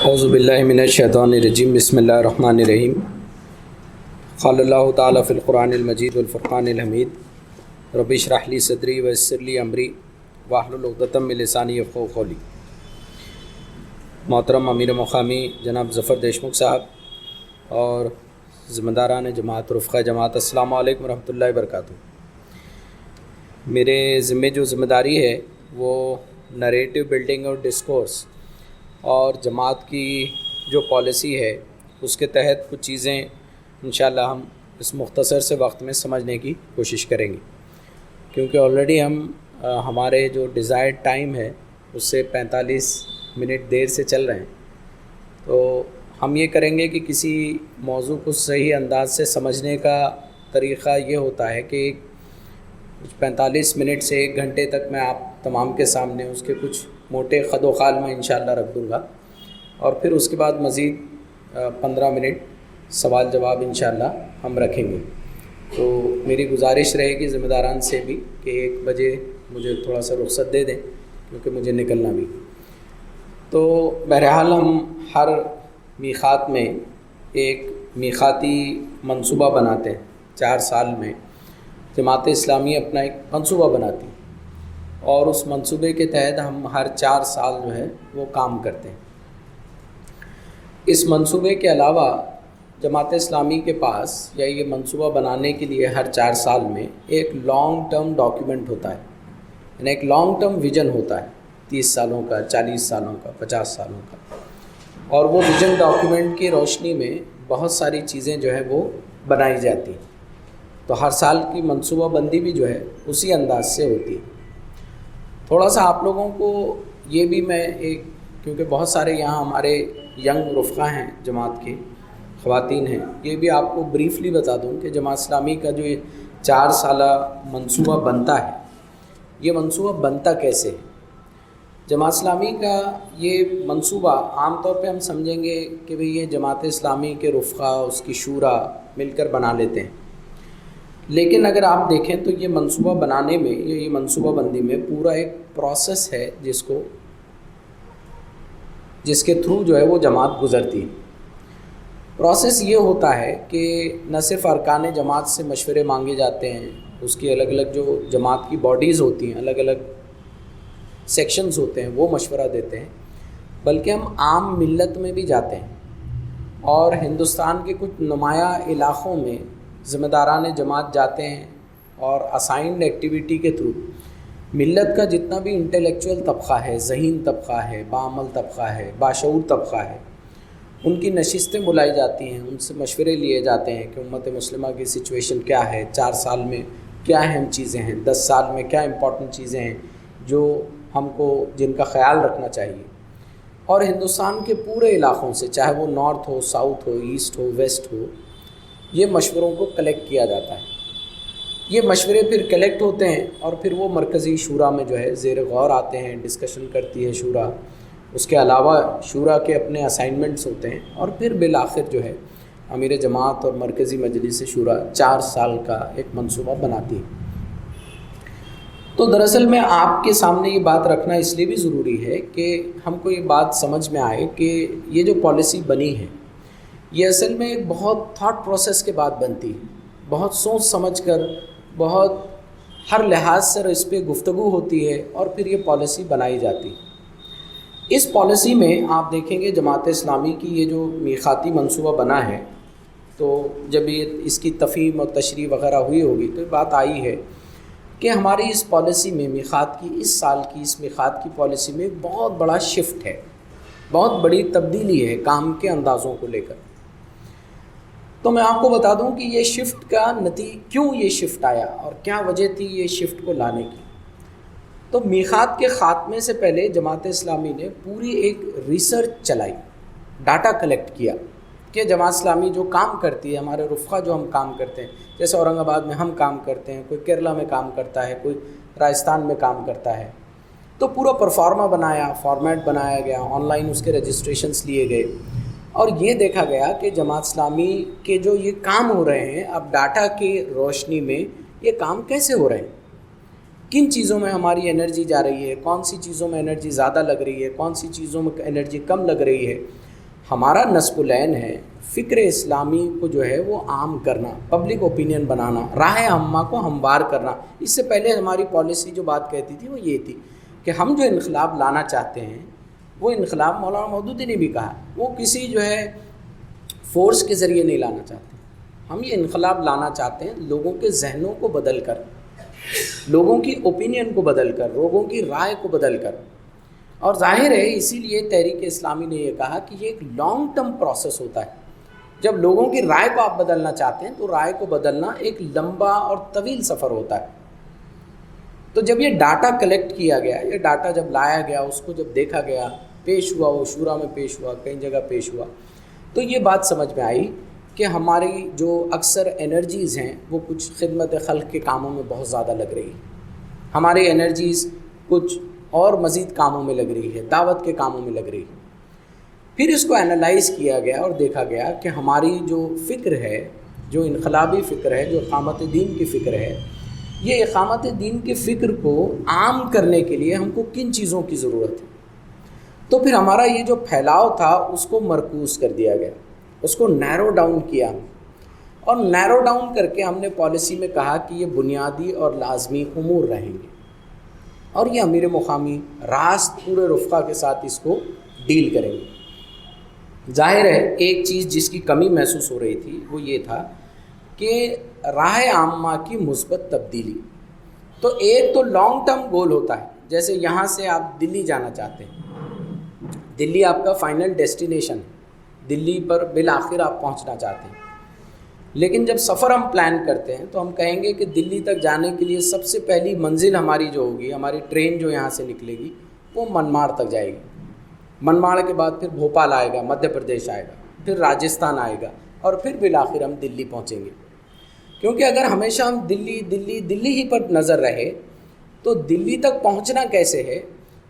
اعوذ باللہ من الشیطان الرجیم بسم اللہ الرحمن الرحیم قال اللہ تعالیٰ فی القرآن المجید والفرقان الحمید رب اشرح لی صدری ویسر لی امری واحلل عقدۃ من لسانی یفقہوا قولی۔ محترم امیر مقامی جناب ظفر دیشمکھ صاحب اور ذمہ داران جماعت رفقہ جماعت، السلام علیکم ورحمۃ اللہ وبرکاتہ۔ میرے ذمہ جو ذمہ داری ہے وہ نریٹو بلڈنگ اور ڈسکورس اور جماعت کی جو پالیسی ہے اس کے تحت کچھ چیزیں انشاءاللہ ہم اس مختصر سے وقت میں سمجھنے کی کوشش کریں گے، کیونکہ آلریڈی ہمارے جو ڈیزائرڈ ٹائم ہے اس سے 45 منٹ دیر سے چل رہے ہیں۔ تو ہم یہ کریں گے کہ کسی موضوع کو صحیح انداز سے سمجھنے کا طریقہ یہ ہوتا ہے کہ 45 منٹ سے 1 گھنٹے تک میں آپ تمام کے سامنے اس کے کچھ موٹے خد و خال میں انشاءاللہ رکھ دوں گا، اور پھر اس کے بعد مزید 15 منٹ سوال جواب انشاءاللہ ہم رکھیں گے۔ تو میری گزارش رہے گی ذمہ داران سے بھی کہ 1 بجے مجھے تھوڑا سا رخصت دے دیں، کیونکہ مجھے نکلنا بھی۔ تو بہرحال ہم ہر میقات میں ایک میقاتی منصوبہ بناتے ہیں۔ 4 سال میں جماعت اسلامی اپنا ایک منصوبہ بناتی ہے، اور اس منصوبے کے تحت ہم ہر 4 سال جو ہے وہ کام کرتے ہیں۔ اس منصوبے کے علاوہ جماعت اسلامی کے پاس یا یہ منصوبہ بنانے کے لیے ہر 4 سال میں ایک لانگ ٹرم ڈاکیومنٹ ہوتا ہے، یعنی ایک لانگ ٹرم ویژن ہوتا ہے، 30 سالوں کا، 40 سالوں کا، 50 سالوں کا، اور وہ ویژن ڈاکیومنٹ کی روشنی میں بہت ساری چیزیں جو ہے وہ بنائی جاتی ہیں۔ تو ہر سال کی منصوبہ بندی بھی جو ہے اسی انداز سے ہوتی ہے۔ تھوڑا سا آپ لوگوں کو یہ بھی میں کیونکہ بہت سارے یہاں ہمارے ینگ رفقا ہیں، جماعت کے خواتین ہیں، یہ بھی آپ کو بریفلی بتا دوں کہ جماعت اسلامی کا جو یہ 4 سالہ منصوبہ بنتا ہے، یہ منصوبہ بنتا کیسے ہے؟ جماعت اسلامی کا یہ منصوبہ عام طور پہ ہم سمجھیں گے کہ بھئی یہ جماعت اسلامی کے رفقا، اس کی شورا مل کر بنا لیتے ہیں، لیکن اگر آپ دیکھیں تو یہ منصوبہ بنانے میں، یہ منصوبہ بندی میں پورا ایک پروسیس ہے جس کے تھرو جو ہے وہ جماعت گزرتی ہے۔ پروسیس یہ ہوتا ہے کہ نہ صرف ارکان جماعت سے مشورے مانگے جاتے ہیں، اس کی الگ الگ جو جماعت کی باڈیز ہوتی ہیں، الگ الگ سیکشنز ہوتے ہیں، وہ مشورہ دیتے ہیں، بلکہ ہم عام ملت میں بھی جاتے ہیں، اور ہندوستان کے کچھ نمایاں علاقوں میں ذمہ داران جماعت جاتے ہیں، اور اسائنڈ ایکٹیویٹی کے تھرو ملت کا جتنا بھی انٹلیکچوئل طبقہ ہے، ذہین طبقہ ہے، باعمل طبقہ ہے، باشعور طبقہ ہے، ان کی نشستیں بلائی جاتی ہیں، ان سے مشورے لیے جاتے ہیں کہ امت مسلمہ کی سچویشن کیا ہے، 4 سال میں کیا اہم چیزیں ہیں، 10 سال میں کیا امپورٹنٹ چیزیں ہیں جو ہم کو جن کا خیال رکھنا چاہیے۔ اور ہندوستان کے پورے علاقوں سے، چاہے وہ نارتھ ہو، ساؤتھ ہو، ایسٹ ہو، ویسٹ ہو، یہ مشوروں کو کلیکٹ کیا جاتا ہے۔ یہ مشورے پھر کلیکٹ ہوتے ہیں، اور پھر وہ مرکزی شورا میں جو ہے زیر غور آتے ہیں، ڈسکشن کرتی ہے شورا۔ اس کے علاوہ شورا کے اپنے اسائنمنٹس ہوتے ہیں، اور پھر بالآخر جو ہے امیر جماعت اور مرکزی مجلس شورا 4 سال کا ایک منصوبہ بناتی ہے۔ تو دراصل میں آپ کے سامنے یہ بات رکھنا اس لیے بھی ضروری ہے کہ ہم کو یہ بات سمجھ میں آئے کہ یہ جو پالیسی بنی ہے، یہ اصل میں ایک بہت تھاٹ پروسیس کے بعد بنتی ہے، بہت سوچ سمجھ کر، بہت ہر لحاظ سے اس پہ گفتگو ہوتی ہے، اور پھر یہ پالیسی بنائی جاتی ہے۔ اس پالیسی میں آپ دیکھیں گے جماعت اسلامی کی یہ جو میقاتی منصوبہ بنا ہے، تو جب یہ اس کی تفہیم اور تشریح وغیرہ ہوئی ہوگی تو یہ بات آئی ہے کہ ہماری اس پالیسی میں میقات کی، اس سال کی اس میقات کی پالیسی میں ایک بہت بڑا شفٹ ہے، بہت بڑی تبدیلی ہے کام کے اندازوں کو لے کر۔ تو میں آپ کو بتا دوں کہ یہ شفٹ کا کیوں یہ شفٹ آیا اور کیا وجہ تھی یہ شفٹ کو لانے کی۔ تو میقات کے خاتمے سے پہلے جماعت اسلامی نے پوری ایک ریسرچ چلائی، ڈاٹا کلیکٹ کیا کہ جماعت اسلامی جو کام کرتی ہے، ہمارے رفقا جو ہم کام کرتے ہیں، جیسے اورنگ آباد میں ہم کام کرتے ہیں، کوئی کیرلا میں کام کرتا ہے، کوئی راجستھان میں کام کرتا ہے، تو پورا پرفارما بنایا، فارمیٹ بنایا گیا، آن لائن اس کے رجسٹریشنز لیے گئے، اور یہ دیکھا گیا کہ جماعت اسلامی کے جو یہ کام ہو رہے ہیں، اب ڈاٹا کی روشنی میں یہ کام کیسے ہو رہے ہیں، کن چیزوں میں ہماری انرجی جا رہی ہے، کون سی چیزوں میں انرجی زیادہ لگ رہی ہے، کون سی چیزوں میں انرجی کم لگ رہی ہے۔ ہمارا نصب العین ہے فکر اسلامی کو جو ہے وہ عام کرنا، پبلک اوپینین بنانا، راہ عامہ کو ہموار کرنا۔ اس سے پہلے ہماری پالیسی جو بات کہتی تھی وہ یہ تھی کہ ہم جو انقلاب لانا چاہتے ہیں وہ انقلاب مولانا مودودی نے بھی کہا، وہ کسی جو ہے فورس کے ذریعے نہیں لانا چاہتے، ہم یہ انقلاب لانا چاہتے ہیں لوگوں کے ذہنوں کو بدل کر، لوگوں کی اوپینین کو بدل کر، لوگوں کی رائے کو بدل کر۔ اور ظاہر ہے اسی لیے تحریک اسلامی نے یہ کہا کہ یہ ایک لانگ ٹرم پروسیس ہوتا ہے۔ جب لوگوں کی رائے کو آپ بدلنا چاہتے ہیں تو رائے کو بدلنا ایک لمبا اور طویل سفر ہوتا ہے۔ تو جب یہ ڈاٹا کلیکٹ کیا گیا، یہ ڈاٹا جب لایا گیا، اس کو جب دیکھا گیا، پیش ہوا، وہ شورا میں پیش ہوا، کئی جگہ پیش ہوا، تو یہ بات سمجھ میں آئی کہ ہماری جو اکثر انرجیز ہیں وہ کچھ خدمت خلق کے کاموں میں بہت زیادہ لگ رہی ہے، ہماری انرجیز کچھ اور مزید کاموں میں لگ رہی ہے، دعوت کے کاموں میں لگ رہی ہے۔ پھر اس کو انالائز کیا گیا اور دیکھا گیا کہ ہماری جو فکر ہے، جو انقلابی فکر ہے، جو اقامت دین کی فکر ہے، یہ اقامت دین کی فکر کو عام کرنے کے لیے ہم کو کن چیزوں کی ضرورت ہے۔ تو پھر ہمارا یہ جو پھیلاؤ تھا اس کو مرکوز کر دیا گیا، اس کو نیرو ڈاؤن کیا ہم، اور نیرو ڈاؤن کر کے ہم نے پالیسی میں کہا کہ یہ بنیادی اور لازمی امور رہیں گے، اور یہ امیر مقامی راست پورے رفقا کے ساتھ اس کو ڈیل کریں گے۔ ظاہر ہے ایک چیز جس کی کمی محسوس ہو رہی تھی وہ یہ تھا کہ راہ عامہ کی مثبت تبدیلی۔ تو ایک تو لانگ ٹرم گول ہوتا ہے، جیسے یہاں سے آپ دلی جانا چاہتے ہیں، دلی آپ کا فائنل ڈیسٹینیشن ہے، دلی پر بالآخر آپ پہنچنا چاہتے ہیں، لیکن جب سفر ہم پلان کرتے ہیں تو ہم کہیں گے کہ دلی تک جانے کے لیے سب سے پہلی منزل ہماری جو ہوگی، ہماری ٹرین جو یہاں سے نکلے گی وہ منماڑ تک جائے گی، منماڑ کے بعد پھر بھوپال آئے گا، مدھیہ پردیش آئے گا، پھر راجستھان آئے گا، اور پھر بالآخر ہم دلی پہنچیں گے۔ کیونکہ اگر ہمیشہ ہم دلی دلی دلی ہی پر نظر رہے تو دلی تک پہنچنا کیسے ہے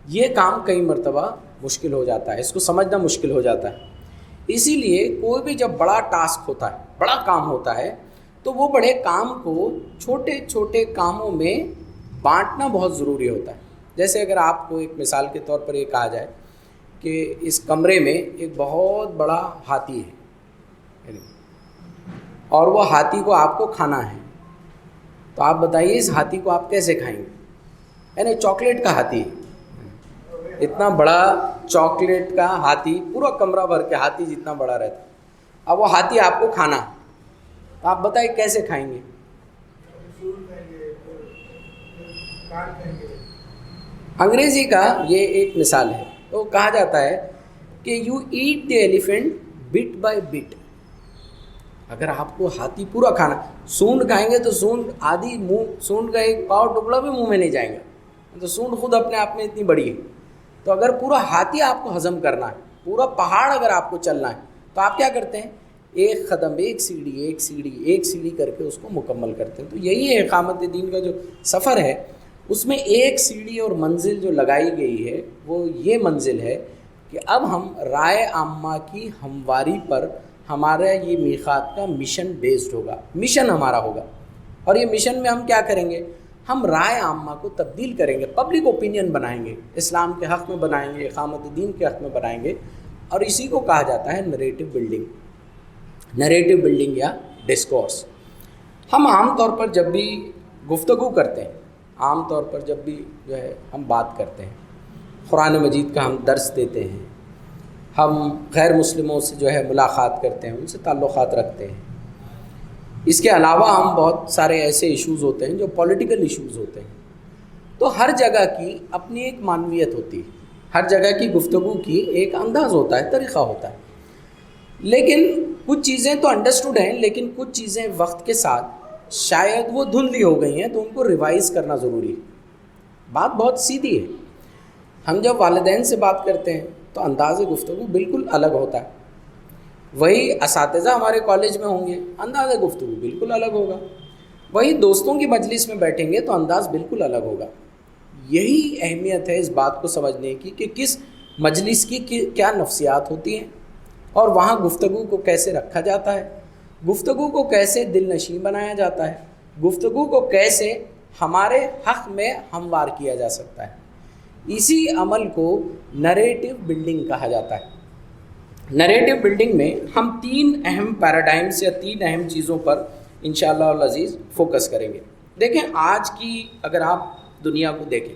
یہ کام کئی مرتبہ مشکل ہو جاتا ہے، اس کو سمجھنا مشکل ہو جاتا ہے۔ اسی لیے کوئی بھی جب بڑا ٹاسک ہوتا ہے، بڑا کام ہوتا ہے، تو وہ بڑے کام کو چھوٹے چھوٹے کاموں میں بانٹنا بہت ضروری ہوتا ہے۔ جیسے اگر آپ کو ایک مثال کے طور پر یہ کہا جائے کہ اس کمرے میں ایک بہت بڑا ہاتھی ہے اور وہ ہاتھی کو آپ کو کھانا ہے، تو آپ بتائیے اس ہاتھی کو آپ کیسے کھائیں گے؟ یعنی چاکلیٹ کا ہاتھی ہے، اتنا بڑا چاکلیٹ کا ہاتھی، پورا کمرہ بھر کے ہاتھی جتنا بڑا رہتا ہے، اب وہ ہاتھی آپ کو کھانا ہے، تو آپ بتائیے کیسے کھائیں گے؟ انگریزی کا یہ ایک مثال ہے، تو کہا جاتا ہے کہ you eat the elephant bit by bit. اگر آپ کو ہاتھی پورا کھانا، سونڈ کھائیں گے تو سونڈ آدھی منہ، سونڈ کا ایک پاؤ ٹکڑا بھی منہ میں نہیں جائے گا، تو سونڈ خود اپنے آپ میں اتنی بڑی ہے۔ تو اگر پورا ہاتھی آپ کو ہضم کرنا ہے، پورا پہاڑ اگر آپ کو چلنا ہے، تو آپ کیا کرتے ہیں؟ ایک قدم، ایک سیڑھی، ایک سیڑھی، ایک سیڑھی کر کے اس کو مکمل کرتے ہیں۔ تو یہی ہے اقامت دین کا جو سفر ہے، اس میں ایک سیڑھی اور منزل جو لگائی گئی ہے وہ یہ منزل ہے کہ اب ہم رائے عامہ کی ہمواری پر ہمارا یہ میقات کا مشن بیسڈ ہوگا، مشن ہمارا ہوگا، اور یہ مشن میں ہم کیا کریں گے؟ ہم رائے عامہ کو تبدیل کریں گے، پبلک اوپینین بنائیں گے، اسلام کے حق میں بنائیں گے، اقامت دین کے حق میں بنائیں گے، اور اسی کو کہا جاتا ہے نریٹو بلڈنگ، نریٹو بلڈنگ یا ڈسکورس۔ ہم عام طور پر جب بھی گفتگو کرتے ہیں، عام طور پر جب بھی جو ہے ہم بات کرتے ہیں، قرآن مجید کا ہم درس دیتے ہیں، ہم غیر مسلموں سے جو ہے ملاقات کرتے ہیں، ان سے تعلقات رکھتے ہیں، اس کے علاوہ ہم بہت سارے ایسے ایشوز ہوتے ہیں جو پولیٹیکل ایشوز ہوتے ہیں، تو ہر جگہ کی اپنی ایک معنویت ہوتی ہے، ہر جگہ کی گفتگو کی ایک انداز ہوتا ہے، طریقہ ہوتا ہے، لیکن کچھ چیزیں تو انڈرسٹوڈ ہیں، لیکن کچھ چیزیں وقت کے ساتھ شاید وہ دھندلی ہو گئی ہیں، تو ان کو ریوائز کرنا ضروری ہے۔ بات بہت سیدھی ہے، ہم جب والدین سے بات کرتے ہیں تو انداز گفتگو بالکل الگ ہوتا ہے، وہی اساتذہ ہمارے کالج میں ہوں گے، انداز گفتگو بالکل الگ ہوگا، وہی دوستوں کی مجلس میں بیٹھیں گے تو انداز بالکل الگ ہوگا۔ یہی اہمیت ہے اس بات کو سمجھنے کی کہ کس مجلس کی کیا نفسیات ہوتی ہیں، اور وہاں گفتگو کو کیسے رکھا جاتا ہے، گفتگو کو کیسے دل نشیں بنایا جاتا ہے، گفتگو کو کیسے ہمارے حق میں ہموار کیا جا سکتا ہے۔ اسی عمل کو نریٹو بلڈنگ کہا جاتا ہے۔ نریٹو بلڈنگ میں ہم 3 اہم پیراڈائمس یا 3 اہم چیزوں پر انشاءاللہ العزیز فوکس کریں گے. دیکھیں آج کی اگر آپ دنیا کو دیکھیں،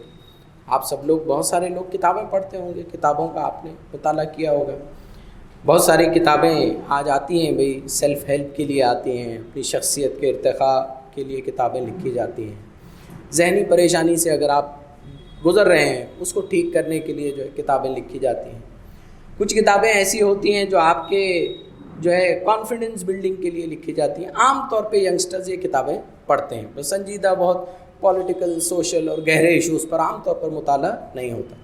آپ سب لوگ، بہت سارے لوگ کتابیں پڑھتے ہوں گے، کتابوں کا آپ نے مطالعہ کیا ہوگا. بہت ساری کتابیں آج آتی ہیں بھئی، سیلف ہیلپ کے لیے آتی ہیں، اپنی شخصیت کے ارتقاء کے لیے کتابیں لکھی جاتی ہیں. ذہنی پریشانی سے اگر آپ گزر رہے ہیں اس کو ٹھیک کرنے کے لیے جو ہے کتابیں لکھی جاتی ہیں. کچھ کتابیں ایسی ہوتی ہیں جو آپ کے جو ہے کانفیڈنس بلڈنگ کے لیے لکھی جاتی ہیں. عام طور پہ ینگسٹرز یہ کتابیں پڑھتے ہیں، بس سنجیدہ بہت پولیٹیکل، سوشل اور گہرے ایشوز پر عام طور پر مطالعہ نہیں ہوتا.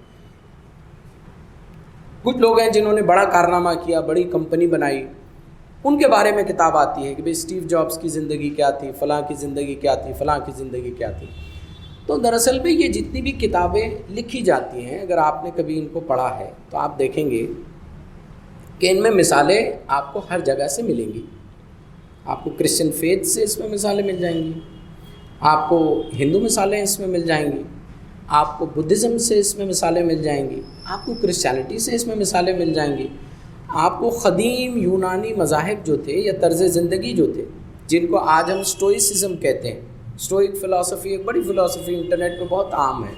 کچھ لوگ ہیں جنہوں نے بڑا کارنامہ کیا، بڑی کمپنی بنائی، ان کے بارے میں کتاب آتی ہے کہ بھئی اسٹیو جابس کی زندگی کیا تھی، فلاں کی زندگی کیا تھی، فلاں کی زندگی کیا تھی. تو دراصل میں یہ جتنی بھی کتابیں لکھی جاتی ہیں، اگر آپ نے کبھی ان کو پڑھا ہے تو آپ دیکھیں گے کہ ان میں مثالیں آپ کو ہر جگہ سے ملیں گی. آپ کو کرسچن فیتھ سے اس میں مثالیں مل جائیں گی، آپ کو ہندو مثالیں اس میں مل جائیں گی، آپ کو بدھزم سے اس میں مثالیں مل جائیں گی، آپ کو کرسچینٹی سے اس میں مثالیں مل جائیں گی، آپ کو قدیم یونانی مذاہب جو تھے یا طرز زندگی جو تھے، جن کو آج ہم اسٹوئسزم کہتے ہیں، اسٹوئک فلسفی ایک بڑی فلسفی انٹرنیٹ پہ بہت عام ہے،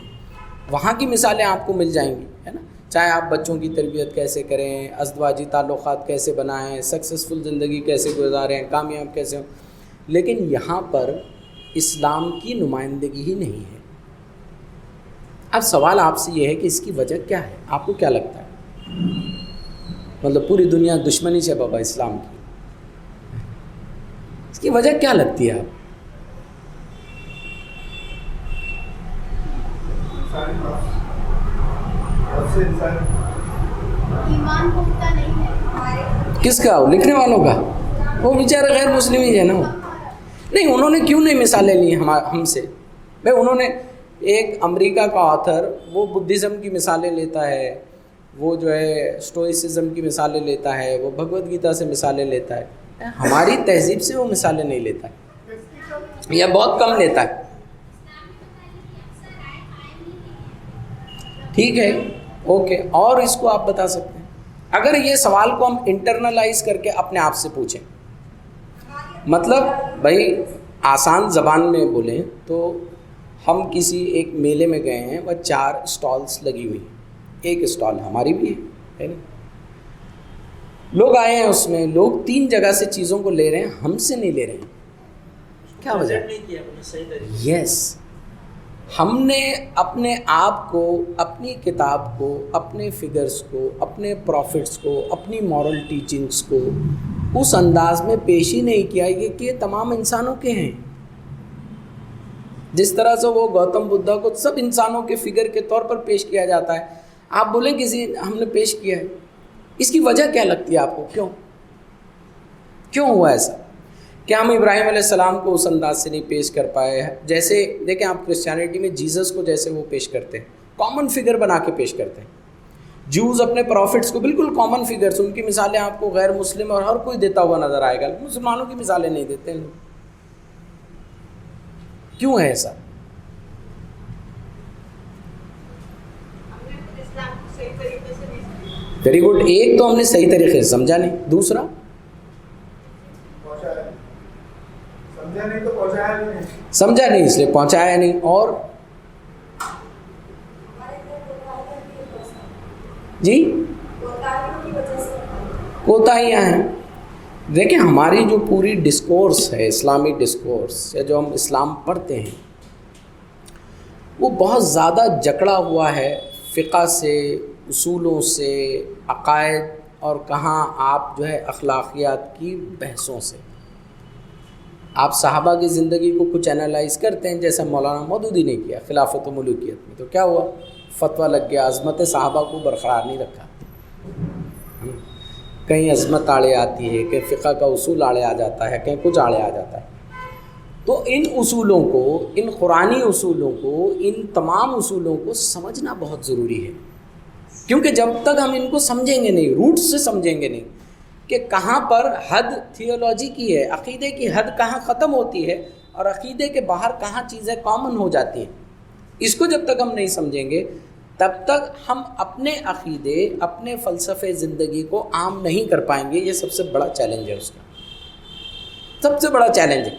وہاں کی مثالیں آپ کو مل جائیں گی، ہے نا. چاہے آپ بچوں کی تربیت کیسے کریں، ازدواجی تعلقات کیسے بنائیں، سکسیزفل زندگی کیسے گزاریں، کامیاب کیسے ہوں. لیکن یہاں پر اسلام کی نمائندگی ہی نہیں ہے. اب سوال آپ سے یہ ہے کہ اس کی وجہ کیا ہے؟ آپ کو کیا لگتا ہے؟ مطلب پوری دنیا دشمنی سے بابا اسلام کی، اس کی وجہ کیا لگتی ہے آپ؟ ایمان پختہ نہیں ہے. کس کا؟ لکھنے والوں کا؟ وہ بیچارے غیر مسلم ہی ہے نا. نہیں، انہوں نے کیوں نہیں مثالیں لی ہم سے؟ بھائی انہوں نے، ایک امریکہ کا آتھر وہ بدھزم کی مثالیں لیتا ہے، وہ جو ہے اسٹوئسزم کی مثالیں لیتا ہے، وہ بھگوت گیتا سے مثالیں لیتا ہے. ہماری تہذیب سے وہ مثالیں نہیں لیتا ہے یا بہت کم لیتا ہے. ٹھیک ہے، اوکے. اور اس کو آپ بتا سکتے ہیں، اگر یہ سوال کو ہم انٹرنلائز کر کے اپنے آپ سے پوچھیں، مطلب بھائی آسان زبان میں بولیں تو ہم کسی ایک میلے میں گئے ہیں، وہ 4 اسٹالس لگی ہوئی ہیں، ایک اسٹال ہماری بھی ہے نا. لوگ آئے ہیں اس میں، لوگ 3 جگہ سے چیزوں کو لے رہے ہیں، ہم سے نہیں لے رہے ہیں. کیا وجہ؟ یس، ہم نے اپنے آپ کو، اپنی کتاب کو، اپنے فگرز کو، اپنے پروفٹس کو، اپنی مورل ٹیچنگز کو اس انداز میں پیش ہی نہیں کیا کہ یہ تمام انسانوں کے ہیں. جس طرح سے وہ گوتم بدھا کو سب انسانوں کے فگر کے طور پر پیش کیا جاتا ہے، آپ بولیں کسی ہم نے پیش کیا ہے. اس کی وجہ کیا لگتی ہے آپ کو؟ کیوں ہوا ایسا؟ کہ ہم ابراہیم علیہ السلام کو اس انداز سے نہیں پیش کر پائے. جیسے دیکھیں آپ کرسچینٹی میں جیزس کو جیسے وہ پیش کرتے ہیں، کامن فگر بنا کے پیش کرتے ہیں. جوز اپنے پروفٹس کو بالکل کامن فگرس، ان کی مثالیں آپ کو غیر مسلم اور ہر کوئی دیتا ہوا نظر آئے گا، مسلمانوں کی مثالیں نہیں دیتے ہیں. کیوں ہے ایسا؟ Very good. ایک تو ہم نے صحیح طریقے سے سمجھا نہیں، دوسرا سمجھا نہیں اس لیے پہنچایا نہیں. اور جی کوتاہیاں ہیں. دیکھیں ہماری جو پوری ڈسکورس ہے، اسلامی ڈسکورس یا جو ہم اسلام پڑھتے ہیں، وہ بہت زیادہ جکڑا ہوا ہے فقہ سے، اصولوں سے، عقائد، اور کہاں آپ جو ہے اخلاقیات کی بحثوں سے. آپ صحابہ کی زندگی کو کچھ انالائز کرتے ہیں، جیسا مولانا مودودی نے کیا خلافت و ملوکیت میں، تو کیا ہوا؟ فتویٰ لگ گیا، عظمت صحابہ کو برقرار نہیں رکھا. کہیں عظمت آڑے آتی ہے، کہیں فقہ کا اصول آڑے آ جاتا ہے، کہیں کچھ آڑے آ جاتا ہے. تو ان اصولوں کو، ان قرآنی اصولوں کو، ان تمام اصولوں کو سمجھنا بہت ضروری ہے. کیونکہ جب تک ہم ان کو سمجھیں گے نہیں، روٹ سے سمجھیں گے نہیں کہ کہاں پر حد تھیولوجی کی ہے، عقیدے کی حد کہاں ختم ہوتی ہے اور عقیدے کے باہر کہاں چیزیں کامن ہو جاتی ہیں، اس کو جب تک ہم نہیں سمجھیں گے تب تک ہم اپنے عقیدے اپنے فلسفے زندگی کو عام نہیں کر پائیں گے. یہ سب سے بڑا چیلنج ہے اس کا، سب سے بڑا چیلنج ہے.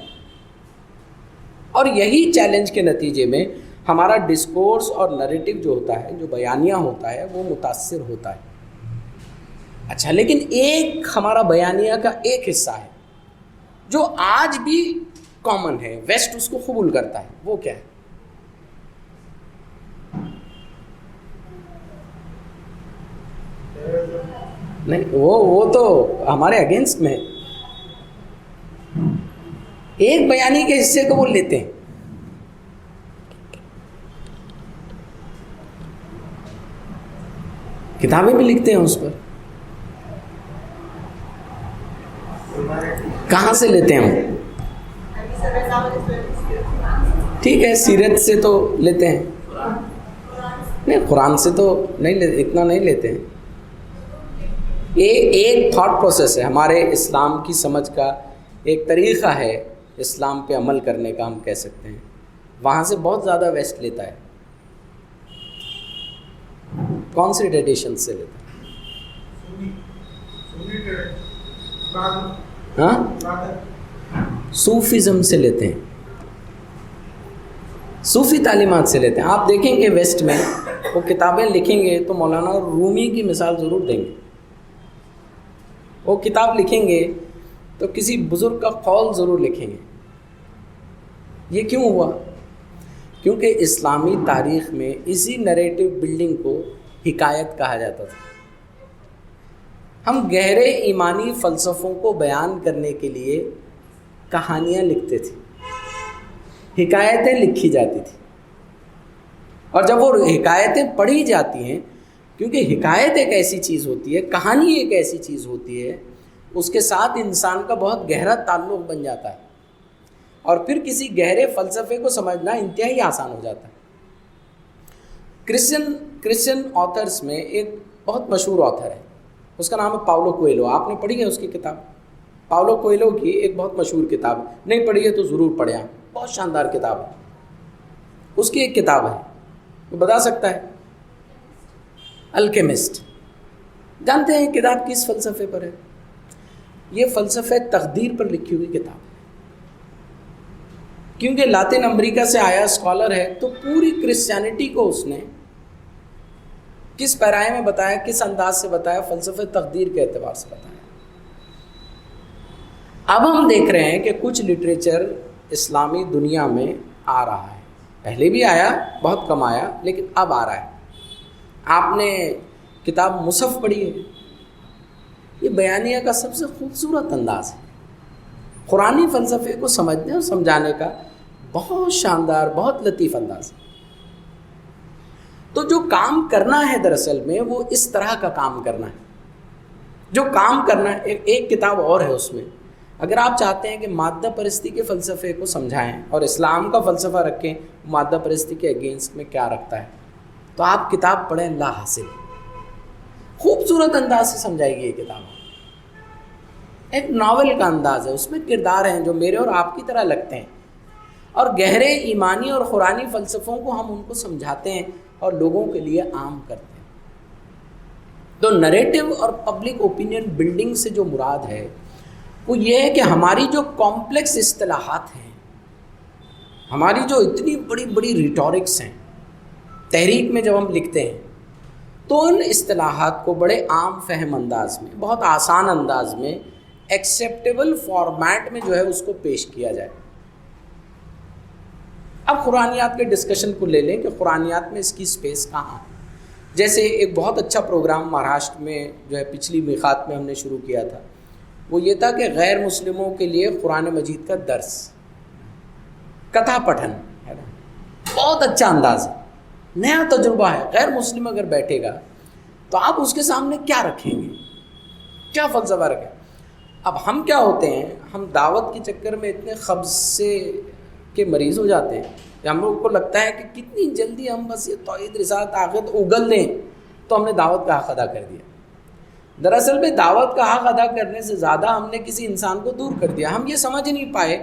اور یہی چیلنج کے نتیجے میں ہمارا ڈسکورس اور نریٹو جو ہوتا ہے، جو بیانیہ ہوتا ہے، وہ متاثر ہوتا ہے. اچھا، لیکن ایک ہمارا بیانیہ کا ایک حصہ ہے جو آج بھی کامن ہے، ویسٹ اس کو قبول کرتا ہے. وہ کیا ہے؟ نہیں، وہ تو ہمارے اگینسٹ میں ہے. ایک بیانی کے حصے کو وہ لیتے ہیں. کتابیں بھی لکھتے ہیں اس پر. کہاں سے لیتے ہیں وہ؟ ٹھیک ہے، سیرت سے تو لیتے ہیں. نہیں، قرآن سے تو نہیں، اتنا نہیں لیتے ہیں. ایک تھاٹ پروسیس ہے ہمارے اسلام کی سمجھ کا، ایک طریقہ ہے اسلام پہ عمل کرنے کا، ہم کہہ سکتے ہیں. وہاں سے بہت زیادہ ویسٹ لیتا ہے. کون سی ٹریڈیشن سے لیتا ہے؟ ہاں، صوفیزم سے لیتے ہیں، صوفی تعلیمات سے لیتے ہیں. آپ دیکھیں گے ویسٹ میں وہ کتابیں لکھیں گے تو مولانا رومی کی مثال ضرور دیں گے. وہ کتاب لکھیں گے تو کسی بزرگ کا قول ضرور لکھیں گے. یہ کیوں ہوا؟ کیونکہ اسلامی تاریخ میں اسی نریٹو بلڈنگ کو حکایت کہا جاتا تھا. ہم گہرے ایمانی فلسفوں کو بیان کرنے کے لیے کہانیاں لکھتے تھے، حکایتیں لکھی جاتی تھی. اور جب وہ حکایتیں پڑھی جاتی ہیں، کیونکہ حکایت ایک ایسی چیز ہوتی ہے، کہانی ایک ایسی چیز ہوتی ہے، اس کے ساتھ انسان کا بہت گہرا تعلق بن جاتا ہے، اور پھر کسی گہرے فلسفے کو سمجھنا انتہائی آسان ہو جاتا ہے. کرسچن آتھرس میں ایک بہت مشہور آتھر ہے، اس کا نام ہے پاولو کویلو. آپ نے پڑھی ہے اس کی کتاب؟ پاولو کویلو کی ایک بہت مشہور کتاب، نہیں پڑھی ہے تو ضرور پڑھیں. بہت شاندار کتاب ہے. اس کی ایک کتاب ہے، وہ بتا سکتا ہے؟ الکیمسٹ. جانتے ہیں کتاب کس فلسفے پر ہے؟ یہ فلسفہ تقدیر پر لکھی ہوئی کتاب ہے. کیونکہ لاطن امریکہ سے آیا اسکالر ہے، تو پوری کرسچینٹی کو اس نے کس پیرائے میں بتایا، کس انداز سے بتایا؟ فلسفہ تقدیر کے اعتبار سے بتایا. اب ہم دیکھ رہے ہیں کہ کچھ لٹریچر اسلامی دنیا میں آ رہا ہے. پہلے بھی آیا، بہت کم آیا، لیکن اب آ رہا ہے. آپ نے کتاب مصحف پڑھی ہے؟ یہ بیانیہ کا سب سے خوبصورت انداز ہے. قرآنی فلسفے کو سمجھنے اور سمجھانے کا بہت شاندار، بہت لطیف انداز ہے. تو جو کام کرنا ہے دراصل میں وہ اس طرح کا کام کرنا ہے. جو کام کرنا ہے، ایک کتاب اور ہے اس میں، اگر آپ چاہتے ہیں کہ مادہ پرستی کے فلسفے کو سمجھائیں اور اسلام کا فلسفہ رکھیں مادہ پرستی کے اگینسٹ میں کیا رکھتا ہے، تو آپ کتاب پڑھیں لا حاصل. خوبصورت انداز سے سمجھائے گی یہ کتاب. ایک ناول کا انداز ہے، اس میں کردار ہیں جو میرے اور آپ کی طرح لگتے ہیں، اور گہرے ایمانی اور قرآنی فلسفوں کو ہم ان کو سمجھاتے ہیں اور لوگوں کے لیے عام کرتے ہیں. تو نریٹو اور پبلک اوپینین بلڈنگ سے جو مراد ہے وہ یہ ہے کہ ہماری جو کمپلیکس اصطلاحات ہیں، ہماری جو اتنی بڑی بڑی ریٹورکس ہیں، تحریک میں جب ہم لکھتے ہیں تو ان اصطلاحات کو بڑے عام فہم انداز میں، بہت آسان انداز میں، ایکسیپٹیبل فارمیٹ میں جو ہے اس کو پیش کیا جائے. اب قرآنیات کے ڈسکشن کو لے لیں کہ قرآنیات میں اس کی سپیس کہاں ہے. جیسے ایک بہت اچھا پروگرام مہاراشٹر میں جو ہے پچھلی میقات میں ہم نے شروع کیا تھا، وہ یہ تھا کہ غیر مسلموں کے لیے قرآن مجید کا درس، کتھا پٹھن ہے نا، بہت اچھا انداز ہے، نیا تجربہ ہے. غیر مسلم اگر بیٹھے گا تو آپ اس کے سامنے کیا رکھیں گے، کیا فلسفہ رکھیں؟ اب ہم کیا ہوتے ہیں، ہم دعوت کے چکر میں اتنے قبض سے کے مریض ہو جاتے ہیں کہ ہم لوگوں کو لگتا ہے کہ کتنی جلدی ہم بس یہ توحید رسالت عقیدت اگل دیں تو ہم نے دعوت کا حق ادا کر دیا. دراصل میں دعوت کا حق ادا کرنے سے زیادہ ہم نے کسی انسان کو دور کر دیا. ہم یہ سمجھ نہیں پائے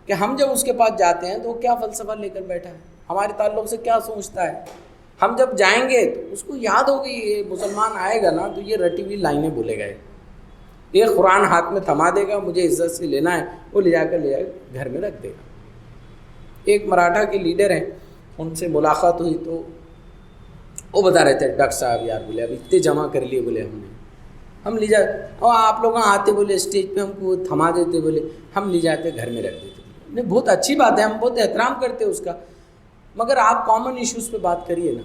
کہ ہم جب اس کے پاس جاتے ہیں تو وہ کیا فلسفہ لے کر بیٹھا ہے، ہمارے تعلق سے کیا سوچتا ہے، ہم جب جائیں گے تو اس کو یاد ہوگی، یہ مسلمان آئے گا نا تو یہ رٹی ہوئی لائنیں بولے گئے، یہ قرآن ہاتھ میں تھما دے گا، مجھے عزت سے لینا ہے، وہ لے جا گھر میں رکھ دے گا۔ ایک مراٹھا کے لیڈر ہیں، ان سے ملاقات ہوئی تو وہ بتا رہے تھے، ڈاکٹر صاحب یار بولے اب اتنے جمع کر لیے، بولے ہم لے جاتے، اور آپ لوگ آتے بولے اسٹیج پہ ہم کو تھما دیتے، بولے ہم لے جاتے گھر میں رکھ دیتے۔ نہیں بہت اچھی بات ہے، ہم بہت احترام کرتے اس کا، مگر آپ کامن ایشوز پہ بات کریے نا۔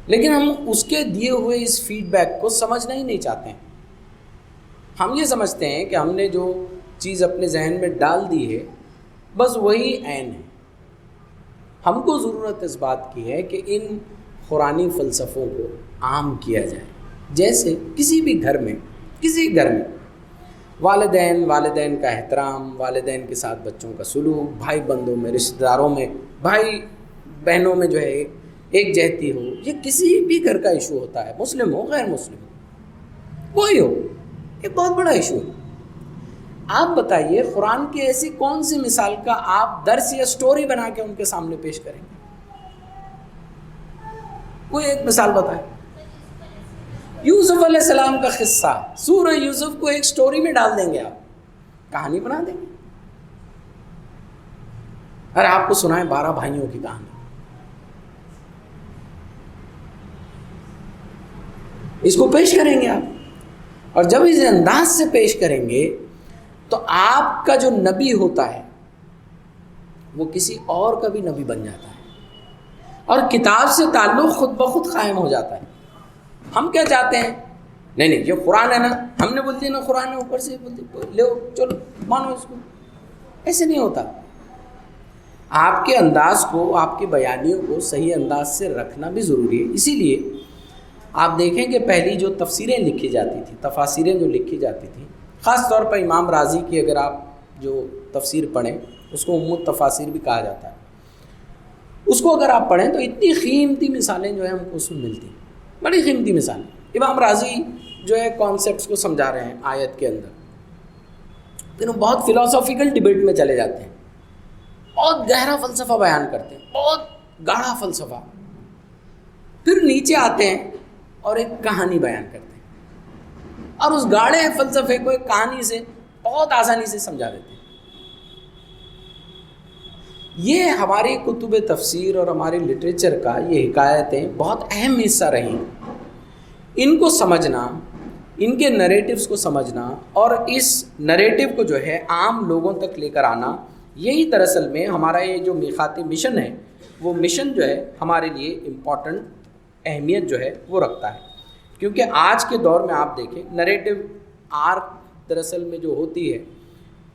لیکن ہم اس کے دیے ہوئے اس فیڈ بیک کو سمجھنا ہی نہیں چاہتے ہیں۔ ہم یہ سمجھتے ہیں کہ ہم نے جو چیز اپنے ذہن میں ڈال دی ہے بس وہی عین ہے۔ ہم کو ضرورت اس بات کی ہے کہ ان قرآنی فلسفوں کو عام کیا جائے، جیسے کسی گھر میں والدین کا احترام، والدین کے ساتھ بچوں کا سلوک، بھائی بندوں میں، رشتہ داروں میں، بھائی بہنوں میں جو ہے ایک جہتی ہو، یہ کسی بھی گھر کا ایشو ہوتا ہے، مسلم ہو غیر مسلم ہو کوئی ہو، یہ بہت بڑا ایشو ہے۔ آپ بتائیے قرآن کی ایسی کون سی مثال کا آپ درس یا سٹوری بنا کے ان کے سامنے پیش کریں گے؟ کوئی ایک مثال بتائیں۔ یوسف علیہ السلام کا قصہ، سورہ یوسف کو ایک سٹوری میں ڈال دیں گے، آپ کہانی بنا دیں گے۔ ارے آپ کو سنائیں 12 بھائیوں کی کہانی، اس کو پیش کریں گے آپ، اور جب اس انداز سے پیش کریں گے تو آپ کا جو نبی ہوتا ہے وہ کسی اور کا بھی نبی بن جاتا ہے، اور کتاب سے تعلق خود بخود قائم ہو جاتا ہے۔ ہم کیا چاہتے ہیں؟ نہیں یہ قرآن ہے نا، ہم نے بول دیا نا قرآن ہے، اوپر سے بول دیا لو چلو مانو اس کو۔ ایسے نہیں ہوتا۔ آپ کے انداز کو، آپ کے بیانیوں کو صحیح انداز سے رکھنا بھی ضروری ہے۔ اسی لیے آپ دیکھیں کہ پہلی جو تفسیریں لکھی جاتی تھیں، تفاسیریں جو لکھی جاتی تھیں، خاص طور پر امام رازی کی اگر آپ جو تفسیر پڑھیں، اس کو ام التفاسیر بھی کہا جاتا ہے، اس کو اگر آپ پڑھیں تو اتنی قیمتی مثالیں جو ہیں ہم کو اس میں ملتی ہیں، بڑی قیمتی مثالیں۔ امام رازی جو ہے کانسیپٹس کو سمجھا رہے ہیں آیت کے اندر، پھر وہ بہت فلاسافیکل ڈبیٹ میں چلے جاتے ہیں، بہت گہرا فلسفہ بیان کرتے ہیں، بہت گاڑھا فلسفہ، پھر نیچے آتے ہیں اور ایک کہانی بیان کرتے ہیں، اور اس گاڑے فلسفے کو ایک کہانی سے بہت آسانی سے سمجھا دیتے ہیں۔ یہ ہماری کتب تفسیر اور ہمارے لٹریچر کا یہ حکایتیں بہت اہم حصہ رہی ہیں۔ ان کو سمجھنا، ان کے نریٹیوز کو سمجھنا اور اس نریٹیو کو جو ہے عام لوگوں تک لے کر آنا، یہی دراصل میں ہمارا یہ جو میقاتی مشن ہے، وہ مشن جو ہے ہمارے لیے امپورٹنٹ اہمیت جو ہے وہ رکھتا ہے۔ کیونکہ آج کے دور میں آپ دیکھیں نریٹیو آرک دراصل میں جو ہوتی ہے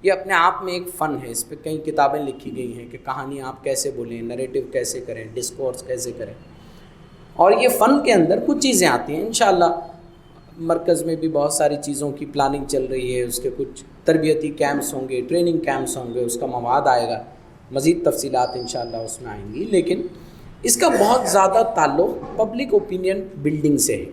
یہ اپنے آپ میں ایک فن ہے، اس پہ کئی کتابیں لکھی گئی ہیں کہ کہانی آپ کیسے بولیں، نریٹیو کیسے کریں، ڈسکورس کیسے کریں، اور یہ فن کے اندر کچھ چیزیں آتی ہیں۔ انشاءاللہ مرکز میں بھی بہت ساری چیزوں کی پلاننگ چل رہی ہے، اس کے کچھ تربیتی کیمپس ہوں گے، ٹریننگ کیمپس ہوں گے، اس کا مواد آئے گا، مزید تفصیلات انشاءاللہ اس میں آئیں گی، لیکن اس کا بہت زیادہ تعلق پبلک اوپینین بلڈنگ سے ہے۔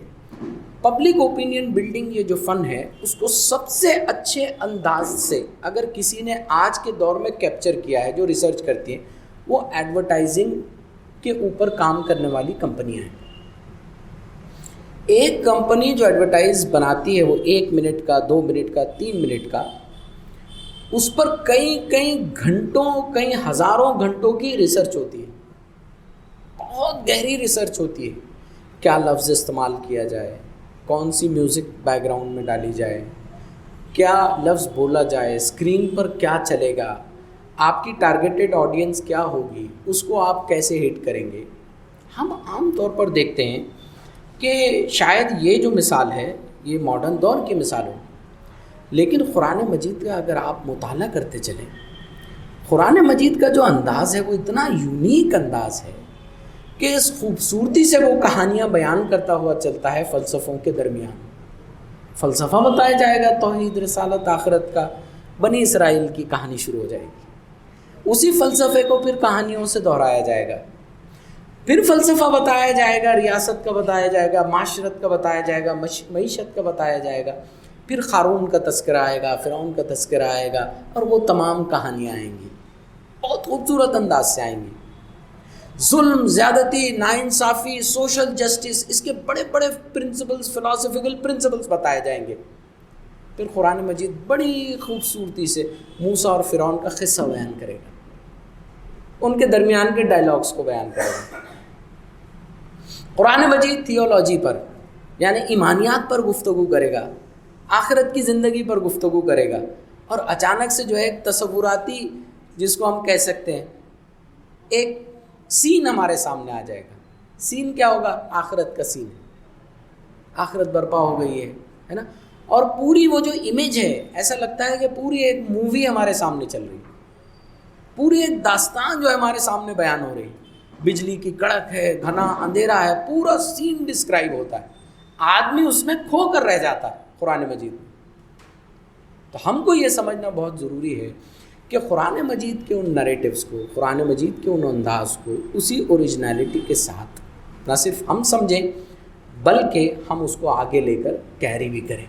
پبلک اوپینین بلڈنگ یہ جو فن ہے، اس کو سب سے اچھے انداز سے اگر کسی نے آج کے دور میں کیپچر کیا ہے، جو ریسرچ کرتی ہیں، وہ ایڈورٹائزنگ کے اوپر کام کرنے والی کمپنیاں ہیں۔ ایک کمپنی جو ایڈورٹائز بناتی ہے، وہ 1 منٹ کا، 2 منٹ کا، 3 منٹ کا، اس پر کئی گھنٹوں، کئی ہزاروں گھنٹوں کی ریسرچ ہوتی ہے، بہت گہری ریسرچ ہوتی ہے۔ کیا لفظ استعمال کیا جائے، کون سی میوزک بیک گراؤنڈ میں ڈالی جائے، کیا لفظ بولا جائے، اسکرین پر کیا چلے گا، آپ کی ٹارگیٹڈ آڈینس کیا ہوگی، اس کو آپ کیسے ہٹ کریں گے۔ ہم عام طور پر دیکھتے ہیں کہ شاید یہ جو مثال ہے یہ ماڈرن دور کی مثال ہو، لیکن قرآن مجید کا اگر آپ مطالعہ کرتے چلیں، قرآن مجید کا جو انداز ہے وہ اتنا یونیک انداز ہے کہ اس خوبصورتی سے وہ کہانیاں بیان کرتا ہوا چلتا ہے فلسفوں کے درمیان۔ فلسفہ بتایا جائے گا، توحید، رسالت، آخرت کا، بنی اسرائیل کی کہانی شروع ہو جائے گی، اسی فلسفے کو پھر کہانیوں سے دہرایا جائے گا، پھر فلسفہ بتایا جائے گا، ریاست کا بتایا جائے گا، معاشرت کا بتایا جائے گا، معیشت کا بتایا جائے گا، پھر قارون کا تذکرہ آئے گا، فرعون کا تذکرہ آئے گا، اور وہ تمام کہانیاں آئیں گی، بہت خوبصورت انداز سے آئیں گی۔ ظلم، زیادتی، ناانصافی، سوشل جسٹس، اس کے بڑے بڑے پرنسپلز، فلاسفیکل پرنسپلز بتائے جائیں گے. پھر قرآن مجید بڑی خوبصورتی سے موسیٰ اور فرعون کا قصہ بیان کرے گا، ان کے درمیان کے ڈائلاگس کو بیان کرے گا. قرآن مجید تھیولوجی پر یعنی ایمانیات پر گفتگو کرے گا، آخرت کی زندگی پر گفتگو کرے گا، اور اچانک سے جو ہے ایک تصوراتی، جس کو ہم کہہ سکتے ہیں ایک سین ہمارے سامنے آ جائے گا. سین کیا ہوگا؟ آخرت کا سین ہے، آخرت برپا ہو گئی ہے نا. اور پوری وہ جو امیج ہے، ایسا لگتا ہے کہ پوری ایک مووی ہمارے سامنے چل رہی ہے، پوری ایک داستان جو ہے ہمارے سامنے بیان ہو رہی ہے. بجلی کی کڑک ہے، گھنا اندھیرا ہے، پورا سین ڈسکرائب ہوتا ہے، آدمی اس میں کھو کر رہ جاتا ہے قرآن مجید میں. تو ہم کو یہ سمجھنا بہت ضروری ہے کہ قرآن مجید کے ان نریٹیوز کو، قرآن مجید کے ان انداز کو اسی اوریجنلٹی کے ساتھ نہ صرف ہم سمجھیں بلکہ ہم اس کو آگے لے کر کیری بھی کریں.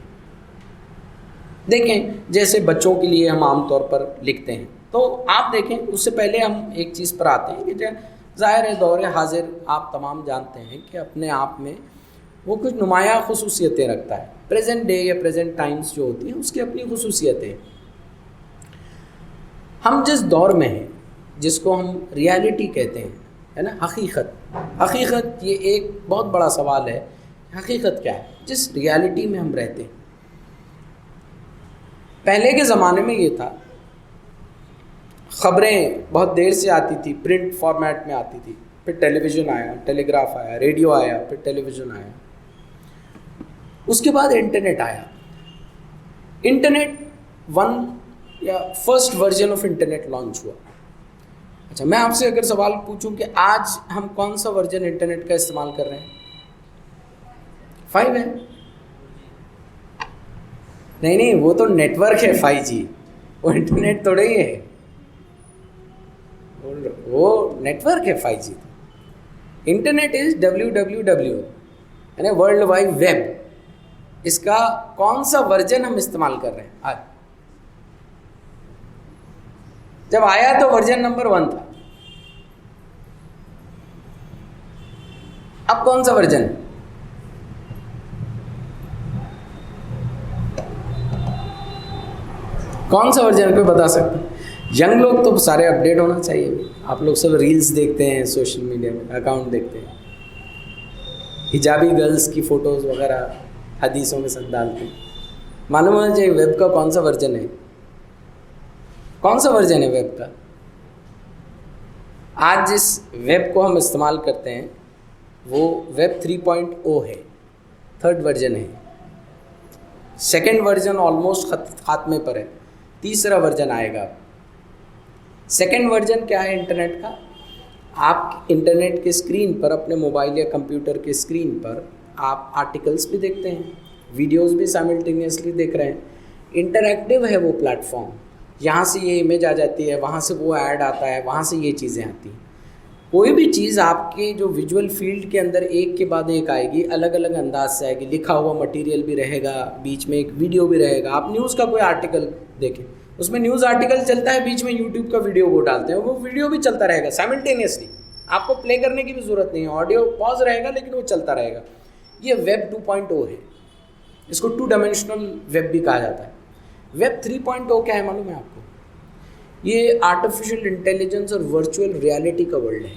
دیکھیں جیسے بچوں کے لیے ہم عام طور پر لکھتے ہیں، تو آپ دیکھیں اس سے پہلے ہم ایک چیز پر آتے ہیں کہ ظاہر ہے دور حاضر آپ تمام جانتے ہیں کہ اپنے آپ میں وہ کچھ نمایاں خصوصیتیں رکھتا ہے. پریزنٹ ڈے یا پریزنٹ ٹائمز جو ہوتی ہیں اس کی اپنی خصوصیتیں. ہم جس دور میں ہیں، جس کو ہم ریالٹی کہتے ہیں، ہے نا، حقیقت یہ ایک بہت بڑا سوال ہے. حقیقت کیا ہے؟ جس ریالٹی میں ہم رہتے ہیں. پہلے کے زمانے میں یہ تھا، خبریں بہت دیر سے آتی تھی، پرنٹ فارمیٹ میں آتی تھی، پھر ٹیلی ویژن آیا، ٹیلی گراف آیا، ریڈیو آیا، پھر ٹیلی ویژن آیا، اس کے بعد انٹرنیٹ آیا. انٹرنیٹ یا first version of internet launch ہوا. اچھا، میں آپ سے اگر سوال پوچھوں کہ آج ہم کون سا ورژن انٹرنیٹ کا استعمال کر رہے ہیں؟ 5 ہے؟ نہیں، وہ تو نیٹ ورک ہے 5G، وہ انٹرنیٹ تھوڑے ہی ہے، وہ نیٹ ورک ہے 5G. انٹرنیٹ از WWW یعنی ورلڈ وائڈ ویب. اس کا کون سا ورژن ہم استعمال کر رہے ہیں آج؟ جب آیا تو ورژن نمبر 1 تھا، اب کون سا ورژن ہے؟ کون سا ورژن کوئی بتا سکتے ہیں؟ ینگ لوگ تو سارے اپڈیٹ ہونا چاہیے. آپ لوگ سب ریلز دیکھتے ہیں، سوشل میڈیا میں اکاؤنٹ دیکھتے ہیں، حجابی گرلز کی فوٹوز وغیرہ حدیثوں کے ساتھ ڈالتے ہیں. معلوم ہونا چاہیے ویب کا کون سا ورژن ہے. کون سا ورژن ہے ویب کا؟ آج جس ویب کو ہم استعمال کرتے ہیں وہ ویب 3.0 ہے، 3rd ورژن ہے. 2nd ورژن آلموسٹ خاتمے پر ہے، 3را ورژن آئے گا. 2nd ورژن کیا ہے انٹرنیٹ کا؟ آپ انٹرنیٹ کے اسکرین پر، اپنے موبائل یا کمپیوٹر کے اسکرین پر آپ آرٹیکلس بھی دیکھتے ہیں، ویڈیوز بھی سائملٹینیسلی دیکھ رہے ہیں. انٹریکٹیو ہے وہ پلیٹ فارم، یہاں سے یہ امیج آ جاتی ہے، وہاں سے وہ ایڈ آتا ہے، وہاں سے یہ چیزیں آتی ہیں. کوئی بھی چیز آپ کے جو ویژول فیلڈ کے اندر ایک کے بعد ایک آئے گی، الگ الگ انداز سے آئے گی. لکھا ہوا مٹیریل بھی رہے گا، بیچ میں ایک ویڈیو بھی رہے گا. آپ نیوز کا کوئی آرٹیکل دیکھیں، اس میں نیوز آرٹیکل چلتا ہے، بیچ میں یوٹیوب کا ویڈیو وہ ڈالتے ہیں، وہ ویڈیو بھی چلتا رہے گا سائملٹینیسلی. آپ کو پلے کرنے کی بھی ضرورت نہیں ہے، آڈیو پاز رہے گا لیکن وہ چلتا رہے گا. یہ ویب 2.0 ہے، اس کو 2 ڈائمینشنل ویب بھی کہا جاتا ہے. ویب 3.0 کیا ہے معلوم ہے آپ کو؟ یہ آرٹیفیشل انٹیلیجنس اور ورچوئل ریالٹی کا ورلڈ ہے.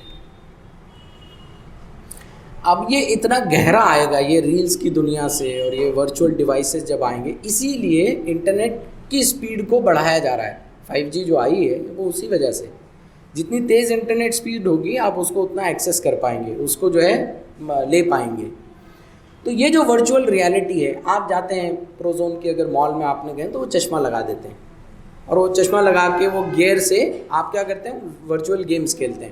اب یہ اتنا گہرا آئے گا یہ ریلز کی دنیا سے، اور یہ ورچوئل ڈیوائسز جب آئیں گے، اسی لیے انٹرنیٹ کی سپیڈ کو بڑھایا جا رہا ہے. 5G جو آئی ہے وہ اسی وجہ سے. جتنی تیز انٹرنیٹ سپیڈ ہوگی آپ اس کو اتنا ایکسیس کر پائیں گے، اس کو جو ہے لے پائیں گے. تو یہ جو ورچوئل ریالٹی ہے، آپ جاتے ہیں پروزون کی اگر مال میں آپ نے گئے تو وہ چشمہ لگا دیتے ہیں، اور وہ چشمہ لگا کے وہ گیئر سے آپ کیا کرتے ہیں؟ ورچوئل گیمز کھیلتے ہیں.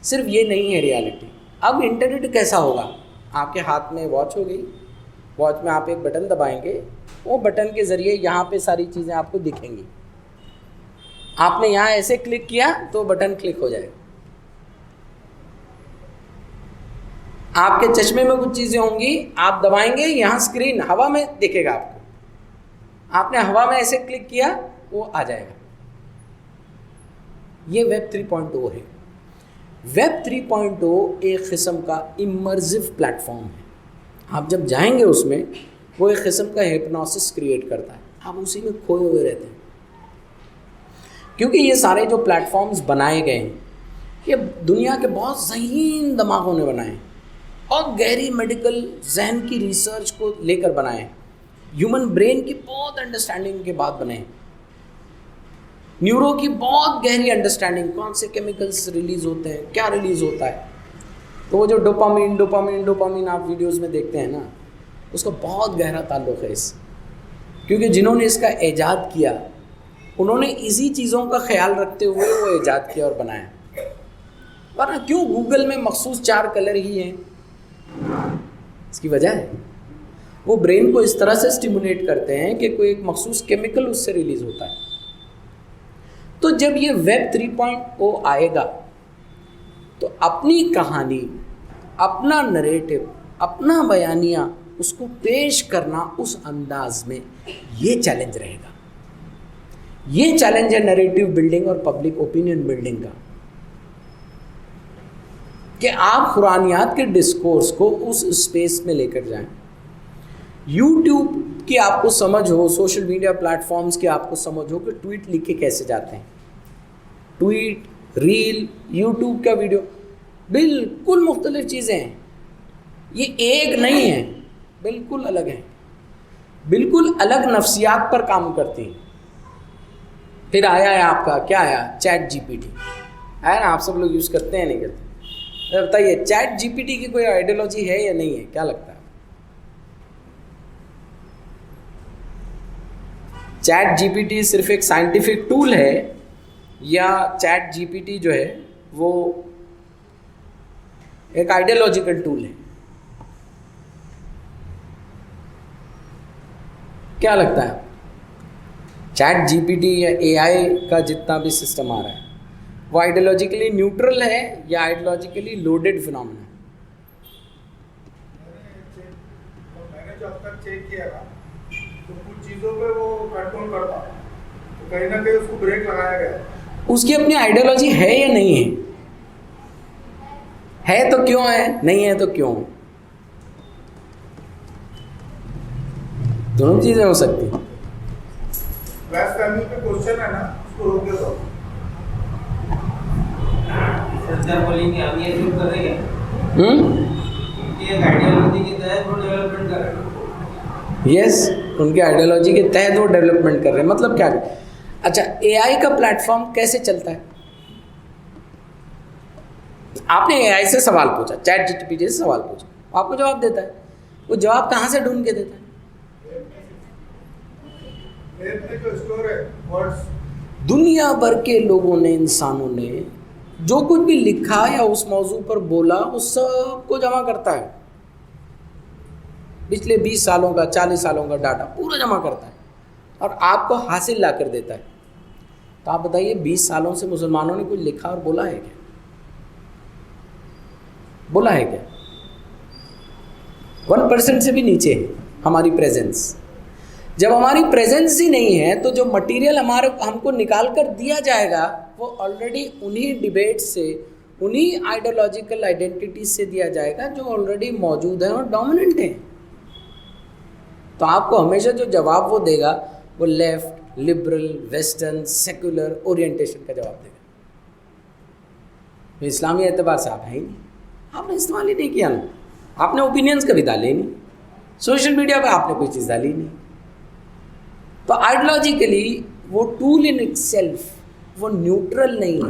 صرف یہ نہیں ہے ریالٹی. اب انٹرنیٹ کیسا ہوگا؟ آپ کے ہاتھ میں واچ ہو گئی، واچ میں آپ ایک بٹن دبائیں گے، وہ بٹن کے ذریعے یہاں پہ ساری چیزیں آپ کو دکھیں گی. آپ نے یہاں ایسے کلک کیا تو بٹن کلک ہو جائے گا. آپ کے چشمے میں کچھ چیزیں ہوں گی، آپ دبائیں گے، یہاں اسکرین ہوا میں دکھے گا آپ کو. آپ نے ہوا میں ایسے کلک کیا وہ آ جائے گا. یہ ویب 3.0 ہے. ویب 3.0 ایک قسم کا امرزو پلیٹفارم ہے. آپ جب جائیں گے اس میں وہ ایک قسم کا ہپنوسس کریٹ کرتا ہے, آپ اسی میں کھوئے ہوئے رہتے ہیں. کیونکہ یہ سارے جو پلیٹ فارمز بنائے گئے ہیں یہ دنیا کے بہت ذہین دماغوں نے بنائے ہیں اور گہری میڈیکل ذہن کی ریسرچ کو لے کر بنائے ہیں, ہیومن برین کی بہت انڈرسٹینڈنگ کے بعد بنے ہیں, نیورو کی بہت گہری انڈرسٹینڈنگ, کون سے کیمیکلز ریلیز ہوتے ہیں, کیا ریلیز ہوتا ہے. تو وہ جو ڈوپامین آپ ویڈیوز میں دیکھتے ہیں نا, اس کا بہت گہرا تعلق ہے اس, کیونکہ جنہوں نے اس کا ایجاد کیا انہوں نے اسی چیزوں کا خیال رکھتے ہوئے وہ ایجاد کیا اور بنایا. ورنہ کیوں گوگل میں مخصوص 4 کلر ہی ہیں؟ اس کی وجہ ہے وہ برین کو اس طرح سے اسٹیمولیٹ کرتے ہیں کہ کوئی ایک مخصوص کیمیکل اس سے ریلیز ہوتا ہے. تو جب یہ ویب 3.0 آئے گا تو اپنی کہانی, اپنا نریٹو, اپنا بیانیہ اس کو پیش کرنا اس انداز میں, یہ چیلنج رہے گا. یہ چیلنج ہے نریٹو بلڈنگ اور پبلک اوپینین بلڈنگ کا, کہ آپ قرآنیات کے ڈسکورس کو اس اسپیس میں لے کر جائیں. یوٹیوب کی آپ کو سمجھ ہو, سوشل میڈیا پلیٹ فارمز کی آپ کو سمجھ ہو کہ ٹویٹ لکھ کے کیسے جاتے ہیں. ٹویٹ, ریل, یوٹیوب کا ویڈیو بالکل مختلف چیزیں ہیں. یہ ایک نہیں ہیں, بالکل الگ ہیں, بالکل الگ نفسیات پر کام کرتی ہیں. پھر آیا ہے آپ کا کیا آیا, چیٹ جی پی ٹی آیا نا, آپ سب لوگ یوز کرتے ہیں نہیں کرتے؟ بتائیے چیٹ جی پی ٹی کی کوئی آئیڈیالوجی ہے یا نہیں ہے, کیا لگتا ہے؟ چیٹ جی پی ٹی صرف ایک سائنٹیفک ٹول ہے یا چیٹ جی پی ٹی جو ہے وہ ایک آئیڈیالوجیکل ٹول ہے؟ کیا لگتا ہے؟ چیٹ جی پی ٹی یا اے آئی کا جتنا بھی سسٹم آ رہا ہے وہ آئیڈیالوجیکلی نیوٹرل ہے یا آئیڈیالوجیکلی لوڈڈ فنومینا ہے؟ میں نے جو اب تک چیک کیا تھا تو کچھ چیزوں پہ وہ کنٹرول کرتا, تو کہیں نہ کہیں اس کو بریک لگایا گیا. اس کی اپنی آئیڈیالوجی ہے یا نہیں ہے؟ ہے تو کیوں ہے, نہیں ہے تو کیوں؟ دونوں چیزیں ہو سکتی ہیں. کلاس فیملی پہ کوشچن ہے نا, اس کو روک دو. بولیں گے ہم یہ شروع کر رہے ہیں ایک آئیڈیالوجی کے تحت وہ ڈیولپمنٹ کر رہے ہیں. یس, ان کی آئیڈیالوجی کے تحت وہ ڈیولپمنٹ کر رہے ہیں. مطلب کیا؟ اچھا, اے آئی کا پلیٹ فارم کیسے چلتا ہے؟ آپ نے اے آئی سے سوال پوچھا, چیٹ جی پی ٹی سے سوال پوچھا, آپ کو جواب دیتا ہے. وہ جواب کہاں سے ڈھونڈ کے دیتا ہے؟ دنیا بھر کے لوگوں نے, انسانوں نے جو کچھ بھی لکھا یا اس موضوع پر بولا اس سب کو جمع کرتا ہے. پچھلے 20 سالوں کا, 40 سالوں کا ڈاٹا پورا جمع کرتا ہے اور آپ کو حاصل لا کر دیتا ہے. تو آپ بتائیے 20 سالوں سے مسلمانوں نے کچھ لکھا اور بولا ہے کیا؟ بولا ہے کیا؟ 1% سے بھی نیچے ہے ہماری پریزنس. جب ہماری پریزنس ہی نہیں ہے تو جو مٹیریل ہم کو نکال کر دیا جائے گا وہ آلریڈی انہی ڈیبیٹ سے, انہی آئیڈیالوجیکل آئیڈینٹیٹیز سے دیا جائے گا جو آلریڈی موجود ہیں اور ڈومیننٹ ہیں. تو آپ کو ہمیشہ جو جواب وہ دے گا وہ left, liberal, western, secular orientation کا جواب دے گا. اسلامی اعتبار سے آپ ہیں ہی نہیں, آپ نے استعمال ہی نہیں کیا نا, آپ نے اوپینینس کبھی ڈالے نہیں, سوشل میڈیا پہ آپ نے کوئی چیز ڈالی نہیں. تو آئیڈیالوجیکلی وہ ٹول ان اٹ سیلف وہ نیوٹرل نہیں ہے.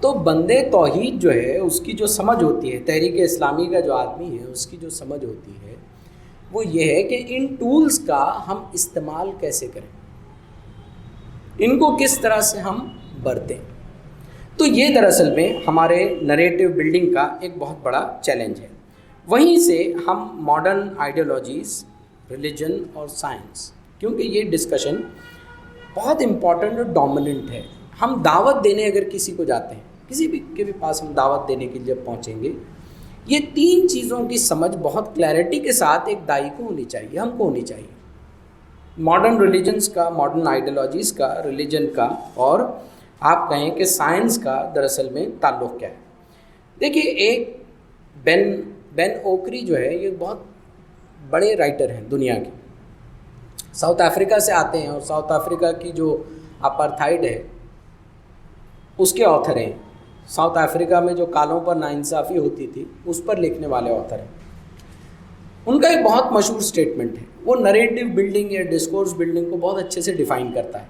تو بندے توحید جو ہے اس کی جو سمجھ ہوتی ہے, تحریک اسلامی کا جو آدمی ہے اس کی جو سمجھ ہوتی ہے وہ یہ ہے کہ ان ٹولز کا ہم استعمال کیسے کریں, ان کو کس طرح سے ہم برتیں. تو یہ دراصل میں ہمارے نریٹو بلڈنگ کا ایک بہت بڑا چیلنج ہے. وہیں سے ہم ماڈرن آئیڈیالوجیز, ریلیجن اور سائنس, کیونکہ یہ ڈسکشن بہت امپورٹنٹ اور ڈومیننٹ ہے. ہم دعوت دینے اگر کسی کو جاتے ہیں, کسی بھی کے بھی پاس ہم دعوت دینے کے لیے جب پہنچیں گے, یہ 3 چیزوں کی سمجھ بہت کلیئرٹی کے ساتھ ایک دائی کو ہونی چاہیے, ہم کو ہونی چاہیے. ماڈرن ریلیجنس کا, ماڈرن آئیڈیالوجیز کا, ریلیجن کا اور آپ کہیں کہ سائنس کا دراصل میں تعلق کیا ہے. دیکھیے ایک بین اوکری جو ہے یہ بہت بڑے رائٹر ہیں دنیا کے، ساؤتھ افریقہ سے آتے ہیں اور ساؤتھ افریقہ کی جو اپارتھائڈ ہے اس کے آتھر ہیں. ساؤتھ افریقہ میں جو کالوں پر ناانصافی ہوتی تھی اس پر لکھنے والے آتھر ہیں. ان کا ایک بہت مشہور سٹیٹمنٹ ہے، وہ نریٹو بلڈنگ یا ڈسکورس بلڈنگ کو بہت اچھے سے ڈیفائن کرتا ہے.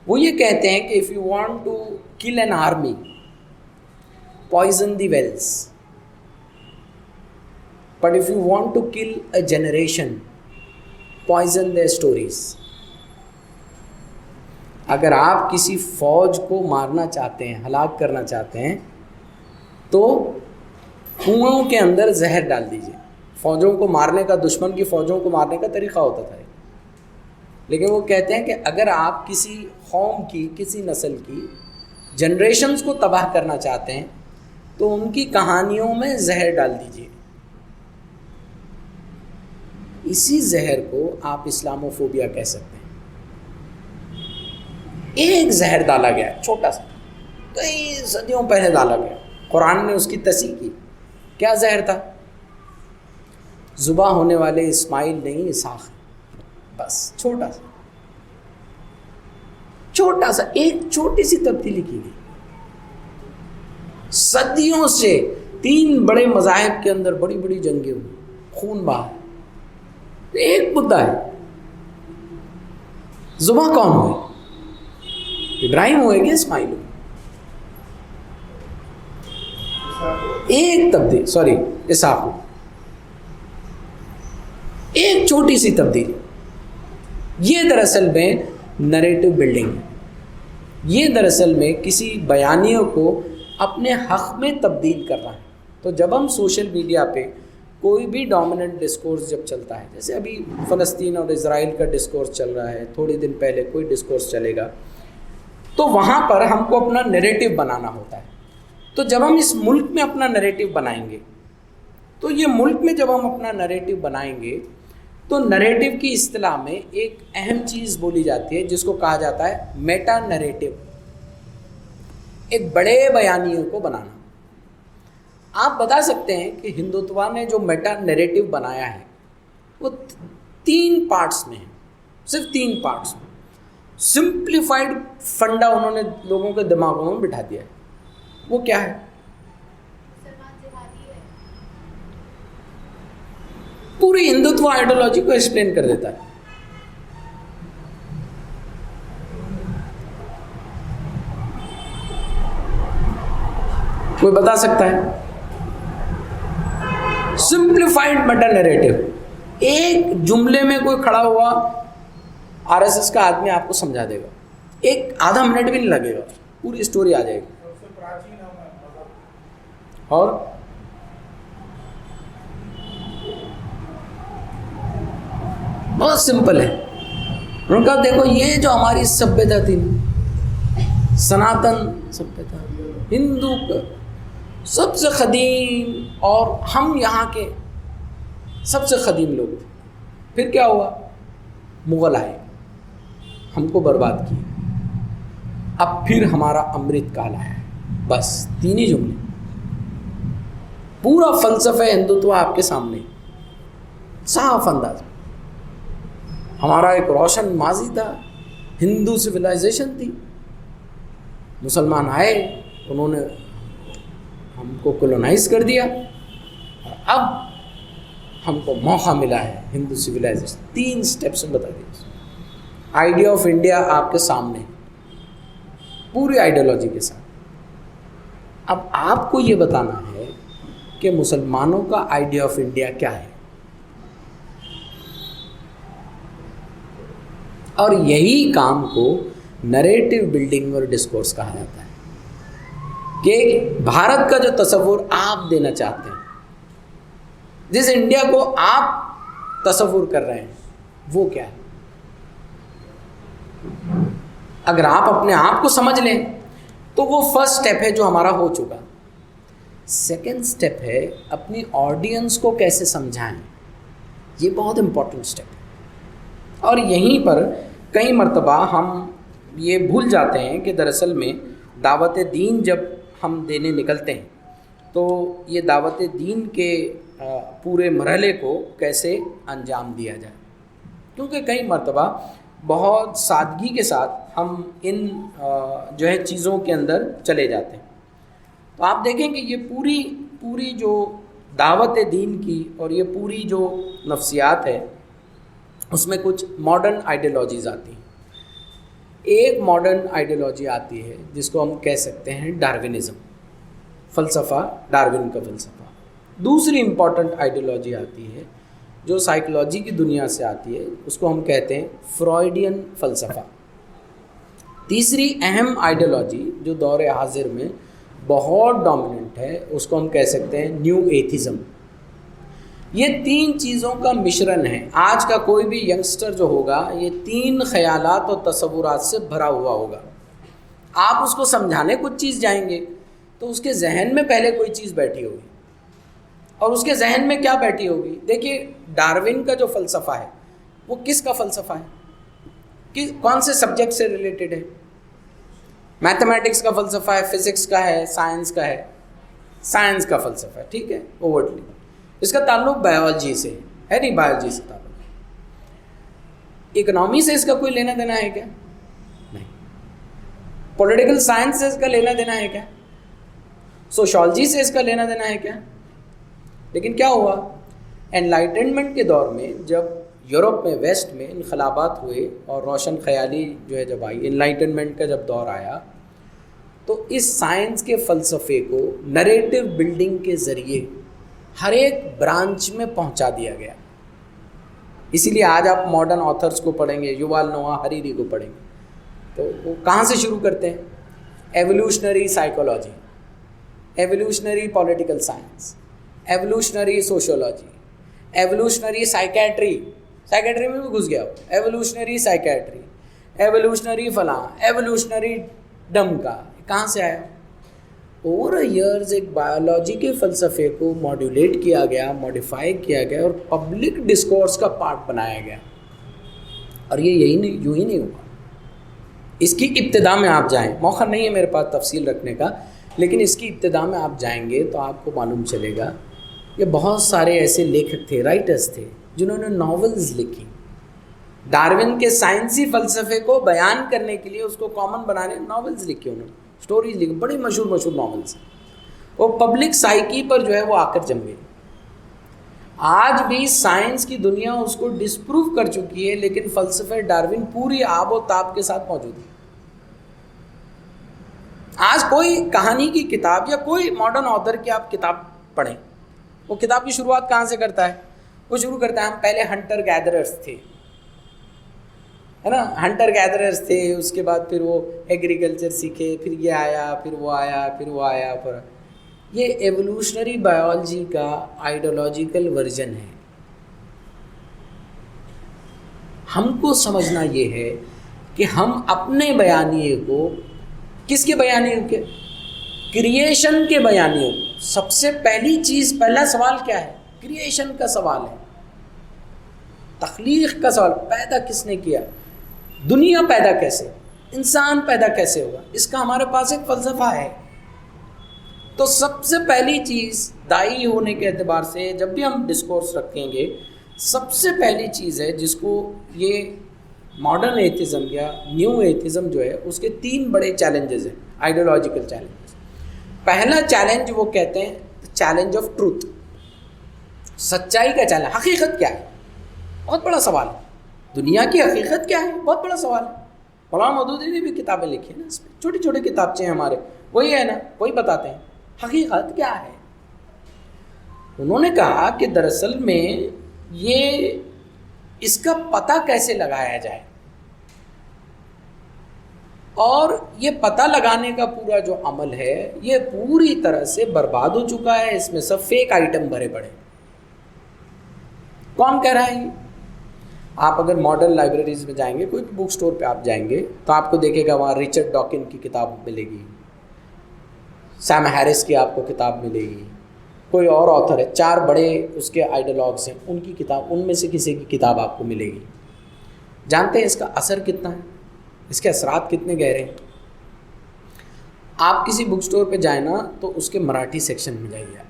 وہ یہ کہتے ہیں کہ if you want to kill an army poison the wells, but if you want to kill a generation poison their stories. اگر آپ کسی فوج کو مارنا چاہتے ہیں، ہلاک کرنا چاہتے ہیں، تو کنوؤں کے اندر زہر ڈال دیجیے. فوجوں کو مارنے کا، دشمن کی فوجوں کو مارنے کا طریقہ ہوتا تھا، لیکن وہ کہتے ہیں کہ اگر آپ کسی قوم کی، کسی نسل کی جنریشنز کو تباہ کرنا چاہتے ہیں تو ان کی کہانیوں میں زہر ڈال دیجیے. اسی زہر کو آپ اسلاموفوبیا کہہ سکتے ہیں. ایک زہر ڈالا گیا چھوٹا سا، کئی صدیوں پہلے ڈالا گیا، قرآن نے اس کی تصحیح کی. کیا زہر تھا؟ ذبح ہونے والے اسماعیل نہیں، اسحاق. بس چھوٹا سا ایک چھوٹی سی تبدیلی کی گئی. صدیوں سے 3 بڑے مذاہب کے اندر بڑی بڑی جنگیں ہوئی، خون بہا. ایک مدعا ہے، ذبح کون ہوئے؟ ابراہیم ہوئے کہ اسماعیل ہوئے؟ ایک تبدیلی، اسحاق ہوئے. ایک چھوٹی سی تبدیلی. یہ دراصل میں نریٹو بلڈنگ ہے. یہ دراصل میں کسی بیانیے کو اپنے حق میں تبدیل کر رہا ہے. تو جب ہم سوشل میڈیا پہ کوئی بھی ڈومیننٹ ڈسکورس جب چلتا ہے، جیسے ابھی فلسطین اور اسرائیل کا ڈسکورس چل رہا ہے، تھوڑے دن پہلے کوئی ڈسکورس چلے گا، تو وہاں پر ہم کو اپنا نیریٹو بنانا ہوتا ہے. تو جب ہم اس ملک میں اپنا نیریٹو بنائیں گے، تو یہ ملک میں جب ہم اپنا نیریٹو بنائیں گے تو نیریٹو کی اصطلاح میں ایک اہم چیز بولی جاتی ہے جس کو کہا جاتا ہے میٹا نیریٹو. ایک بڑے بیانیے کو بنانا. آپ بتا سکتے ہیں کہ ہندوتوا نے جو میٹا نیریٹو بنایا ہے وہ 3 پارٹس میں ہے، صرف 3 پارٹس میں. سمپلیفائڈ فنڈا انہوں نے لوگوں کے دماغوں میں بٹھا دیا ہے. وہ کیا ہے؟ پوری ہندوتوا آئیڈیالوجی کو ایکسپلین کر دیتا ہے. کوئی بتا سکتا ہے؟ Simplified meta narrative. ایک جملے میں کوئی کھڑا ہوا RSS کا آدمی آپ کو سمجھا دے گا، ایک آدھا منٹ بھی نہیں لگے گا، پوری اسٹوری آ جائے گی. اور بہت سمپل ہے. ان کا دیکھو یہ جو ہماری سبھیتا تھی، سناتن سبھیتا، ہندو کا سب سے قدیم، اور ہم یہاں کے سب سے قدیم لوگ تھے. پھر کیا ہوا؟ مغل آئے، ہم کو برباد کیا. اب پھر ہمارا امرت کال آیا. بس 3 ہی جملے، پورا فلسفہ ہندوتوا آپ کے سامنے صاف انداز. ہمارا ایک روشن ماضی تھا، ہندو سویلائزیشن تھی. مسلمان آئے، انہوں نے ہم کو کولونائز کر دیا، اور اب ہم کو موقع ملا ہے ہندو سویلائزیشن. 3 سٹیپس بتا دیا. آئیڈیا آف انڈیا آپ کے سامنے پوری آئیڈیالوجی کے ساتھ. اب آپ کو یہ بتانا ہے کہ مسلمانوں کا آئیڈیا آف انڈیا کیا ہے، اور یہی کام کو نریٹو بلڈنگ اور ڈسکورس کہا جاتا ہے. کہ بھارت کا جو تصور آپ دینا چاہتے ہیں، جس انڈیا کو آپ تصور کر رہے ہیں، وہ کیا ہے. اگر آپ اپنے آپ کو سمجھ لیں تو وہ فرسٹ سٹیپ ہے جو ہمارا ہو چکا. سیکنڈ سٹیپ ہے اپنی آڈینس کو کیسے سمجھائیں. یہ بہت امپورٹنٹ سٹیپ ہے، اور یہیں پر کئی مرتبہ ہم یہ بھول جاتے ہیں کہ دراصل میں دعوت دین جب ہم دینے نکلتے ہیں تو یہ دعوت دین کے پورے مرحلے کو کیسے انجام دیا جائے، کیونکہ کئی مرتبہ بہت سادگی کے ساتھ ہم ان جو ہے چیزوں کے اندر چلے جاتے ہیں۔ تو آپ دیکھیں کہ یہ پوری جو دعوت دین کی اور یہ پوری جو نفسیات ہے اس میں کچھ ماڈرن آئیڈیالوجیز آتی ہیں۔ ایک ماڈرن آئیڈیالوجی آتی ہے جس کو ہم کہہ سکتے ہیں ڈاروینزم، فلسفہ، ڈاروین کا فلسفہ۔ دوسری امپورٹنٹ آئیڈیالوجی آتی ہے جو سائیکلوجی کی دنیا سے آتی ہے، اس کو ہم کہتے ہیں فروئڈین فلسفہ۔ تیسری اہم آئیڈیالوجی جو دور حاضر میں بہت ڈومیننٹ ہے اس کو ہم کہہ سکتے ہیں نیو ایتھزم۔ یہ تین چیزوں کا مشرن ہے۔ آج کا کوئی بھی ینگسٹر جو ہوگا یہ تین خیالات اور تصورات سے بھرا ہوا ہوگا۔ آپ اس کو سمجھانے کچھ چیز جائیں گے تو اس کے ذہن میں پہلے کوئی چیز بیٹھی ہوگی، اور اس کے ذہن میں کیا بیٹھی ہوگی؟ دیکھیے ڈاروین کا جو فلسفہ ہے وہ کس کا فلسفہ ہے؟ کون سے سبجیکٹ سے ریلیٹڈ ہے؟ میتھمیٹکس کا فلسفہ ہے، فزکس کا ہے، سائنس کا ہے؟ سائنس کا فلسفہ ہے، ٹھیک ہے، اوورٹلی۔ اس کا تعلق بایولوجی سے ہے نہیں، بایولوجی سے تعلق ہے۔ اکنامی سے اس کا کوئی لینا دینا ہے کیا؟ نہیں۔ پولیٹیکل سائنس سے اس کا لینا دینا ہے کیا؟ سوشالوجی سے اس کا لینا دینا ہے کیا؟ لیکن کیا ہوا؟ انلائٹنمنٹ کے دور میں جب یورپ میں، ویسٹ میں انقلابات ہوئے اور روشن خیالی جو ہے جب آئی، انلائٹنمنٹ کا جب دور آیا تو اس سائنس کے فلسفے کو نریٹو بلڈنگ کے ذریعے ہر ایک برانچ میں پہنچا دیا گیا۔ اسی لیے آج آپ ماڈرن آتھرس کو پڑھیں گے، یووال نوآ ہریری کو پڑھیں گے تو وہ کہاں سے شروع کرتے ہیں؟ Evolutionary psychology, evolutionary political science, evolutionary sociology, evolutionary psychiatry میں بھی گھس گیا ہو، ایولیوشنری سائیکیٹری، ایولیوشنری فلاں، ایولیوشنری ڈم کا کہاں سے آیا؟ اوور ایئرز ایک بایولوجی کے فلسفے کو ماڈیولیٹ کیا گیا، ماڈیفائی کیا گیا اور پبلک ڈسکورس کا پارٹ بنایا گیا، اور یہ یوں ہی نہیں ہوا۔ اس کی ابتدا میں آپ جائیں، موقع نہیں ہے میرے پاس تفصیل رکھنے کا، لیکن اس کی ابتدا میں آپ جائیں گے تو آپ کو معلوم چلے گا کہ بہت سارے ایسے لیکھک تھے، رائٹرز تھے جنہوں نے ناولز لکھی۔ ڈاروین کے سائنسی فلسفے کو بیان کرنے کے لیے، اس کو کامن بنانے ناولز لکھی، انہوں نے سٹوریز لکھی، بڑی مشہور ناولز ہیں۔ وہ پبلک سائیکی پر جو ہے وہ آ کر جم گئی۔ آج بھی سائنس کی دنیا اس کو ڈسپروو کر چکی ہے، لیکن فلسفہ ڈاروین پوری آب و تاب کے ساتھ موجود ہے۔ آج کوئی کہانی کی کتاب یا کوئی ماڈرن آتھر کی آپ کتاب پڑھیں، وہ کتاب کی شروعات کہاں سے کرتا ہے؟ وہ شروع کرتا ہے ہم پہلے ہنٹر گیدررز تھے، ہے نا، ہنٹر گیدررز تھے، اس کے بعد پھر وہ ایگریکلچر سیکھے، پھر یہ آیا، پھر وہ آیا، پھر وہ آیا۔ پھر یہ ایولیوشنری بایولوجی کا آئیڈیالوجیکل ورژن ہے۔ ہم کو سمجھنا یہ ہے کہ ہم اپنے بیانیے کو، کس کے بیانیے کے؟ کریشن کے بیانیے کو۔ سب سے پہلی چیز، پہلا سوال کیا ہے؟ کریشن کا سوال ہے، تخلیق کا سوال۔ پیدا کس نے کیا؟ دنیا پیدا کیسے؟ انسان پیدا کیسے ہوگا؟ اس کا ہمارے پاس ایک فلسفہ ہے۔ تو سب سے پہلی چیز دائی ہونے کے اعتبار سے جب بھی ہم ڈسکورس رکھیں گے، سب سے پہلی چیز ہے جس کو یہ ماڈرن ایتھزم یا نیو ایتھزم جو ہے اس کے تین بڑے چیلنجز ہیں، آئیڈیالوجیکل چیلنجز۔ پہلا چیلنج وہ کہتے ہیں چیلنج آف ٹروتھ، سچائی کا چیلنج۔ حقیقت کیا ہے؟ بہت بڑا سوال ہے۔ دنیا کی حقیقت کیا ہے؟ بہت بڑا سوال ہے۔ مولانا مودودی نے بھی کتابیں لکھی ہیں نا، اس میں چھوٹی چھوٹی کتابچے ہیں ہمارے، وہی ہے نا، وہی بتاتے ہیں حقیقت کیا ہے۔ انہوں نے کہا کہ دراصل میں یہ اس کا پتہ کیسے لگایا جائے، اور یہ پتہ لگانے کا پورا جو عمل ہے یہ پوری طرح سے برباد ہو چکا ہے، اس میں سب فیک آئٹم بھرے پڑے۔ کون کہہ رہا ہے یہ؟ آپ اگر ماڈرن لائبریریز میں جائیں گے، کوئی بک سٹور پہ آپ جائیں گے تو آپ کو دیکھے گا وہاں ریچرڈ ڈاکن کی کتاب ملے گی، سیم ہیرس کی آپ کو کتاب ملے گی، کوئی اور آتھر ہے، 4 بڑے اس کے آئیڈیالوگس ہیں، ان کی کتاب، ان میں سے کسی کی کتاب آپ کو ملے گی۔ جانتے ہیں اس کا اثر کتنا ہے؟ اس کے اثرات کتنے گہرے ہیں. آپ کسی بک سٹور پہ جائیں نا تو اس کے مراٹھی سیکشن میں جائیے.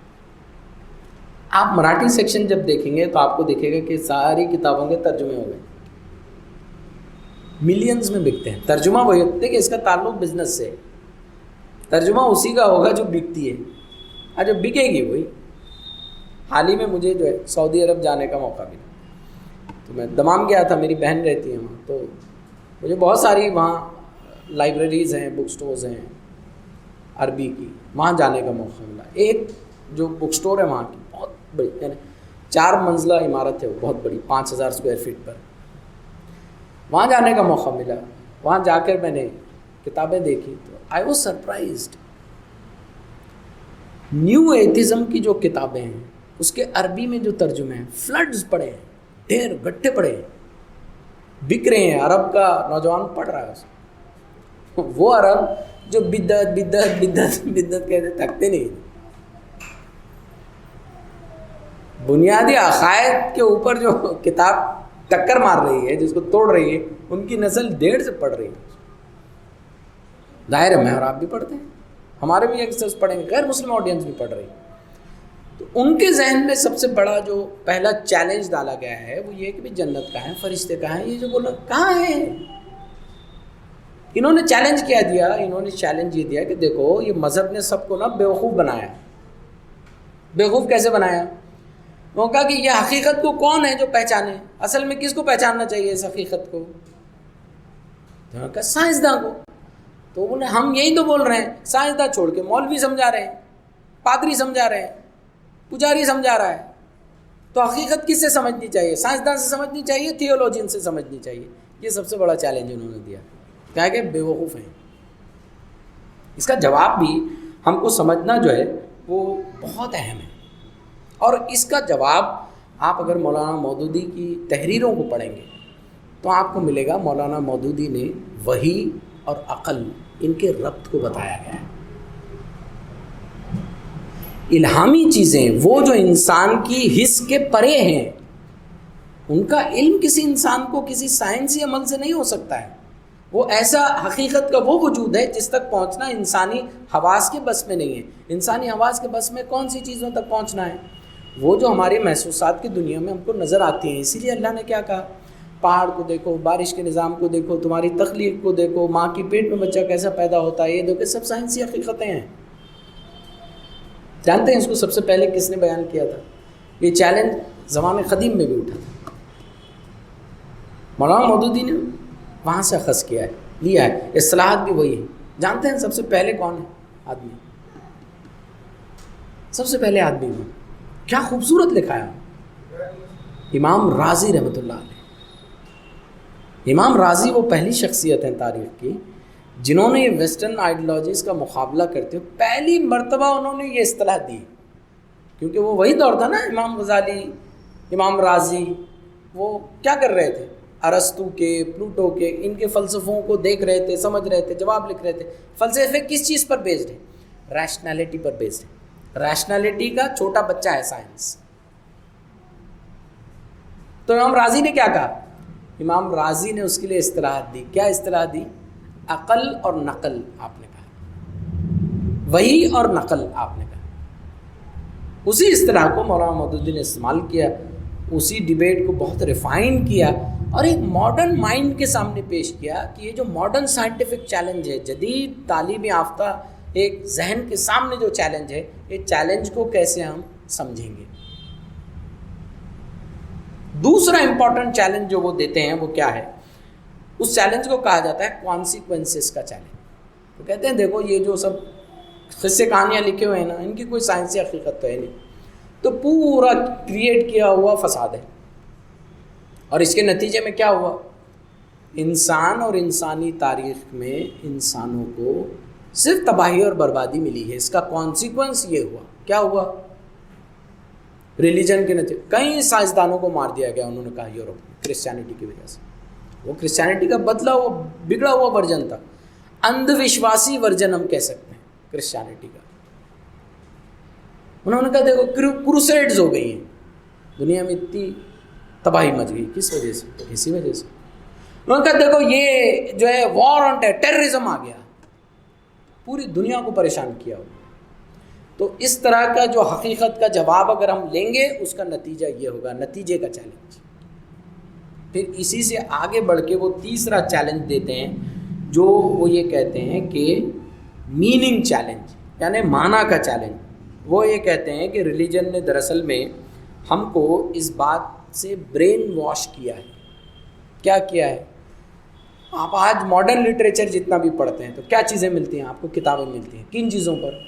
آپ مراٹھی سیکشن جب دیکھیں گے تو آپ کو دیکھے گا کہ ساری کتابوں کے ترجمے ہو گئے, ملینز میں بکتے ہیں. ترجمہ وہی ہوتا ہے کہ اس کا تعلق بزنس سے, ترجمہ اسی کا ہوگا جو بکتی ہے, اور جو بکے گی وہی. حال ہی میں مجھے جو ہے سعودی عرب جانے کا موقع ملا, تو میں دمام گیا تھا, میری بہن رہتی ہے وہاں, تو مجھے بہت ساری وہاں لائبریریز ہیں, بک سٹورز ہیں عربی کی, وہاں جانے کا موقع ملا. ایک جو بک سٹور ہے وہاں کی بہت بڑی, یعنی 4 منزلہ عمارت ہے, وہ بہت بڑی, 5000 اسکوائر فٹ پر. وہاں جانے کا موقع ملا. وہاں جا کر میں نے کتابیں دیکھی تو I was surprised. New atheism کی جو کتابیں ہیں اس کے عربی میں جو ترجمے ہیں, فلڈز پڑے ہیں, ڈھیر گٹھے پڑے ہیں, بک رہے ہیں. عرب کا نوجوان پڑھ رہا ہے اس کو. وہ عرب جو بدعت بدعت بدعت بدعت کہتے تھکتے نہیں, بنیادی عقائد کے اوپر جو کتاب ٹکر مار رہی ہے, جس کو توڑ رہی ہے, ان کی نسل 1.5 سے پڑھ رہی ہے. ظاہر ہے میں اور آپ بھی پڑھتے ہیں, ہمارے بھی یکسرز پڑھیں گے, غیر مسلم آڈینس بھی پڑھ رہی ہے. تو ان کے ذہن میں سب سے بڑا جو پہلا چیلنج ڈالا گیا ہے وہ یہ کہ بھی جنت کہاں ہے, فرشتے کہاں ہیں, یہ جو بولا کہاں ہے. انہوں نے چیلنج کیا دیا, انہوں نے چیلنج یہ دیا کہ دیکھو یہ مذہب نے سب کو نا بیوقوف بنایا. بیوقوف کیسے بنایا؟ وہ کہا کہ یہ حقیقت کو کون ہے جو پہچانے, اصل میں کس کو پہچاننا چاہیے اس حقیقت کو؟ تو انہوں نے کہا سائنسداں کو. تو انہیں ہم یہی تو بول رہے ہیں, سائنسداں چھوڑ کے مولوی سمجھا رہے ہیں, پادری سمجھا رہے ہیں, پجاری سمجھا رہا ہے. تو حقیقت کس سے سمجھنی چاہیے؟ سائنسداں سے سمجھنی چاہیے, تھیولوجین سے سمجھنی چاہیے. یہ سب سے بڑا چیلنج انہوں نے دیا, کہا کہ بے وقوف ہیں. اس کا جواب بھی ہم کو سمجھنا جو ہے وہ بہت اہم ہے. اور اس کا جواب آپ اگر مولانا مودودی کی تحریروں کو پڑھیں گے تو آپ کو ملے گا مولانا مودودی نے وحی اور عقل ان کے ربط کو بتایا گیا ہے. الہامی چیزیں وہ جو انسان کی حس کے پرے ہیں, ان کا علم کسی انسان کو کسی سائنسی عمل سے نہیں ہو سکتا ہے. وہ ایسا حقیقت کا وہ وجود ہے جس تک پہنچنا انسانی حواس کے بس میں نہیں ہے. انسانی حواس کے بس میں کون سی چیزوں تک پہنچنا ہے؟ وہ جو ہمارے محسوسات کی دنیا میں ہم کو نظر آتی ہیں. اسی لیے اللہ نے کیا کہا, پہاڑ کو دیکھو, بارش کے نظام کو دیکھو, تمہاری تخلیق کو دیکھو, ماں کی پیٹ میں بچہ کیسا پیدا ہوتا ہے, یہ دیکھو, سب سائنسی حقیقتیں ہیں. جانتے ہیں اس کو سب سے پہلے کس نے بیان کیا تھا؟ یہ چیلنج زمانے قدیم میں بھی اٹھا تھا, مولانا مودودی نے وہاں سے اخذ کیا ہے, لیا ہے. اصطلاحات بھی وہی ہیں. جانتے ہیں سب سے پہلے کون ہے آدمی؟ سب سے پہلے آدمی میں کیا خوبصورت لکھا ہے, امام رازی رحمۃ اللہ علیہ. امام رازی وہ پہلی شخصیت ہیں تاریخ کی جنہوں نے یہ ویسٹرن آئیڈیالوجیز کا مقابلہ کرتے ہوئے پہلی مرتبہ انہوں نے یہ اصطلاح دی. کیونکہ وہ وہی دور تھا نا, امام غزالی, امام رازی, وہ کیا کر رہے تھے؟ ارسطو کے, پلوٹو کے, ان کے فلسفوں کو دیکھ رہے تھے, سمجھ رہے تھے, جواب لکھ رہے تھے. فلسفے کس چیز پر بیسڈ ہے؟ ریشنلٹی پر بیسڈ ہے. ریشنلٹی کا چھوٹا بچہ ہے سائنس. تو امام رازی نے کیا کہا؟ امام رازی نے اس کے لیے اصطلاحات دی. کیا اصطلاح دی؟ عقل اور نقل آپ نے کہا, وحی اور نقل آپ نے کہا. اسی اصطلاح کو مولانا مودودی نے استعمال کیا, اسی ڈیبیٹ کو بہت ریفائن کیا اور ایک ماڈرن مائنڈ کے سامنے پیش کیا کہ یہ جو ماڈرن سائنٹیفک چیلنج ہے, جدید تعلیم یافتہ ایک ذہن کے سامنے جو چیلنج ہے, یہ چیلنج کو کیسے ہم سمجھیں گے. دوسرا امپورٹنٹ چیلنج جو وہ دیتے ہیں وہ کیا ہے؟ اس چیلنج کو کہا جاتا ہے کانسیکوینسز کا چیلنج. وہ کہتے ہیں دیکھو یہ جو سب قصے کہانیاں لکھے ہوئے ہیں نا, ان کی کوئی سائنسی حقیقت تو ہے نہیں, تو پورا کریٹ کیا ہوا فساد ہے. اور اس کے نتیجے میں کیا ہوا؟ انسان اور انسانی تاریخ میں انسانوں کو صرف تباہی اور بربادی ملی ہے. اس کا کانسیکوینس یہ ہوا. کیا ہوا؟ ریلیجن کے نتیجے کئی سائنسدانوں کو مار دیا گیا. انہوں نے کہا یورپ میں کرسچینٹی کی وجہ سے. وہ کرسچینٹی کا بدلا ہوا بگڑا ہوا ورژن تھا, اندھ وشواسی ورژن ہم کہہ سکتے ہیں کرسچینٹی کا. انہوں نے کہا دیکھو کروسیڈز ہو گئی ہیں, دنیا میں اتنی تباہی مچ گئی. کس وجہ سے؟ اسی وجہ سے. انہوں نے کہا دیکھو یہ جو ہے وار آن ٹیررزم آ گیا، پوری دنیا کو پریشان کیا ہو. تو اس طرح کا جو حقیقت کا جواب اگر ہم لیں گے اس کا نتیجہ یہ ہوگا، نتیجے کا چیلنج. پھر اسی سے آگے بڑھ کے وہ تیسرا چیلنج دیتے ہیں جو وہ یہ کہتے ہیں کہ میننگ چیلنج، یعنی معنی کا چیلنج. وہ یہ کہتے ہیں کہ ریلیجن نے دراصل میں ہم کو اس بات سے برین واش کیا ہے. کیا کیا ہے؟ آپ آج ماڈرن لٹریچر جتنا بھی پڑھتے ہیں تو کیا چیزیں ملتی ہیں آپ کو؟ کتابیں ملتی ہیں. کن چیزوں پر؟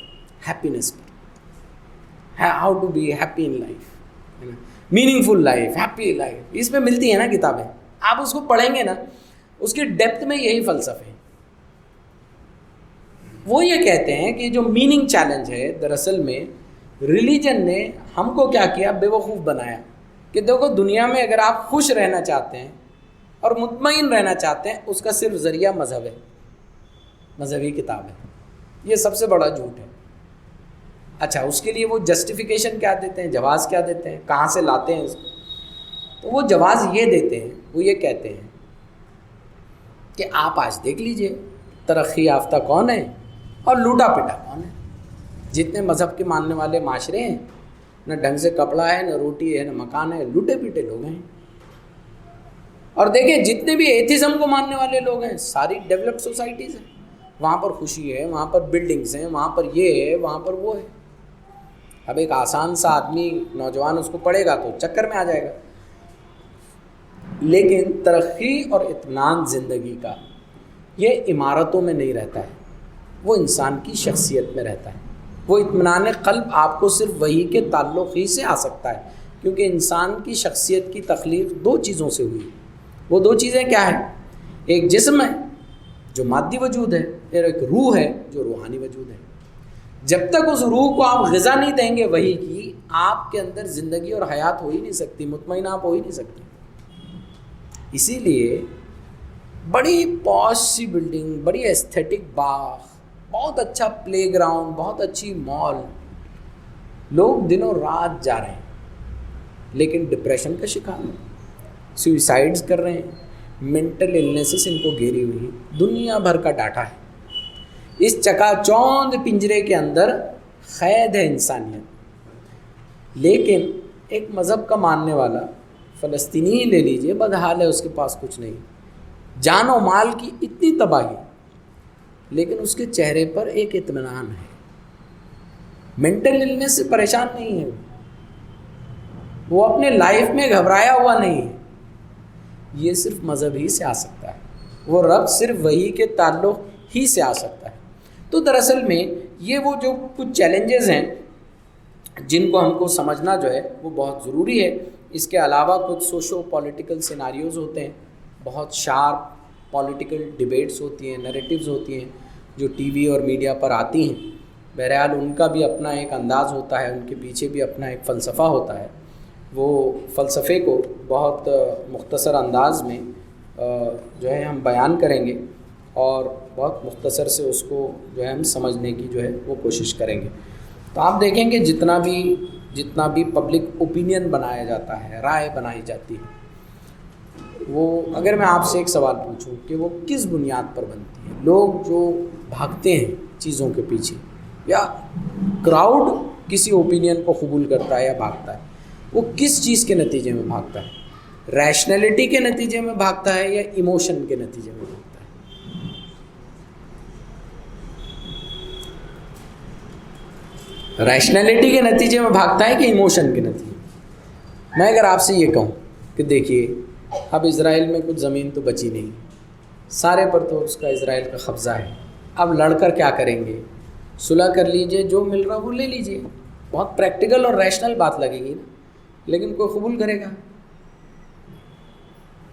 ہیپینس پر، how to be happy in life, meaningful life, happy life, اس میں ملتی ہیں نا کتابیں. آپ اس کو پڑھیں گے نا، اس کی ڈیپتھ میں یہی فلسفے ہیں. وہ یہ کہتے ہیں کہ جو میننگ چیلنج ہے دراصل میں ریلیجن نے ہم کو کیا کیا؟ بے وقوف بنایا کہ دیکھو دنیا میں اگر آپ خوش رہنا چاہتے ہیں اور مطمئن رہنا چاہتے ہیں اس کا صرف ذریعہ مذہب ہے، مذہبی کتاب ہے. یہ سب سے بڑا جھوٹ ہے. اچھا اس کے لیے وہ جسٹیفیکیشن کیا دیتے ہیں، جواز کیا دیتے ہیں، کہاں سے لاتے ہیں اس کو؟ تو وہ جواز یہ دیتے ہیں، وہ یہ کہتے ہیں کہ آپ آج دیکھ لیجئے ترقی یافتہ کون ہے اور لوٹا پٹا کون ہے. جتنے مذہب کے ماننے والے معاشرے ہیں، نہ ڈھنگ سے کپڑا ہے، نہ روٹی ہے، نہ مکان ہے، لوٹے پیٹے لوگ ہیں. اور دیکھیں جتنے بھی ایتھیزم کو ماننے والے لوگ ہیں ساری ڈیولپڈ سوسائٹیز ہیں، وہاں پر خوشی ہے، وہاں پر بلڈنگز ہیں، وہاں پر یہ ہے، وہاں پر وہ ہے. اب ایک آسان سا آدمی نوجوان اس کو پڑھے گا تو چکر میں آ جائے گا. لیکن ترقی اور اطمینان زندگی کا یہ عمارتوں میں نہیں رہتا ہے، وہ انسان کی شخصیت میں رہتا ہے. وہ اطمینان قلب آپ کو صرف وہی کے تعلق ہی سے آ سکتا ہے، کیونکہ انسان کی شخصیت کی تخلیق دو چیزوں سے ہوئی. وہ دو چیزیں کیا ہیں؟ ایک جسم ہے جو مادی وجود ہے، اور ایک روح ہے جو روحانی وجود ہے. جب تک اس روح کو آپ غذا نہیں دیں گے وہی کی، آپ کے اندر زندگی اور حیات ہو ہی نہیں سکتی، مطمئن آپ ہو ہی نہیں سکتے. اسی لیے بڑی پاش سی بلڈنگ، بڑی ایستھیٹک باغ، بہت اچھا پلے گراؤنڈ، بہت اچھی مال، لوگ دنوں رات جا رہے ہیں لیکن ڈپریشن کا شکار ہیں، سوئسائڈز کر رہے ہیں، مینٹل النیسز ان کو گھیری ہوئی. دنیا بھر کا ڈاٹا ہے. اس چکا چوند پنجرے کے اندر قید ہے انسانیت. لیکن ایک مذہب کا ماننے والا فلسطینی لے لیجئے، بدحال ہے، اس کے پاس کچھ نہیں، جان و مال کی اتنی تباہی، لیکن اس کے چہرے پر ایک اطمینان ہے. مینٹل النیس سے پریشان نہیں ہے، وہ اپنے لائف میں گھبرایا ہوا نہیں ہے. یہ صرف مذہب ہی سے آ سکتا ہے، وہ رب صرف وہی کے تعلق ہی سے آ سکتا ہے. تو دراصل میں یہ وہ جو کچھ چیلنجز ہیں جن کو ہم کو سمجھنا جو ہے وہ بہت ضروری ہے. اس کے علاوہ کچھ سوشو پولیٹیکل سیناریوز ہوتے ہیں، بہت شارپ پولیٹیکل ڈیبیٹس ہوتی ہیں، نیریٹیوز ہوتی ہیں جو ٹی وی اور میڈیا پر آتی ہیں. بہرحال ان کا بھی اپنا ایک انداز ہوتا ہے، ان کے پیچھے بھی اپنا ایک فلسفہ ہوتا ہے. وہ فلسفے کو بہت مختصر انداز میں جو ہے ہم بیان کریں گے اور بہت مختصر سے اس کو جو ہے ہم سمجھنے کی جو ہے وہ کوشش کریں گے. تو آپ دیکھیں کہ جتنا بھی پبلک اوپینین بنایا جاتا ہے، رائے بنائی جاتی ہے، وہ اگر میں آپ سے ایک سوال پوچھوں کہ وہ کس بنیاد پر بنتی ہے؟ لوگ جو بھاگتے ہیں چیزوں کے پیچھے، یا کراؤڈ کسی اوپینین کو قبول کرتا ہے یا بھاگتا ہے، وہ کس چیز کے نتیجے میں بھاگتا ہے؟ ریشنلٹی کے نتیجے میں بھاگتا ہے یا ایموشن کے نتیجے میں بھاگتا ہے؟ ریشنلٹی کے نتیجے میں بھاگتا ہے کہ ایموشن کے نتیجے میں؟ میں اگر آپ سے یہ کہوں کہ دیکھیے اب اسرائیل میں کچھ زمین تو بچی نہیں، سارے پر تو اس کا اسرائیل کا قبضہ ہے، اب لڑ کر کیا کریں گے؟ صلح کر لیجئے، جو مل رہا وہ لے لیجئے. بہت پریکٹیکل اور ریشنل بات لگے گی نا، لیکن کوئی قبول کرے گا؟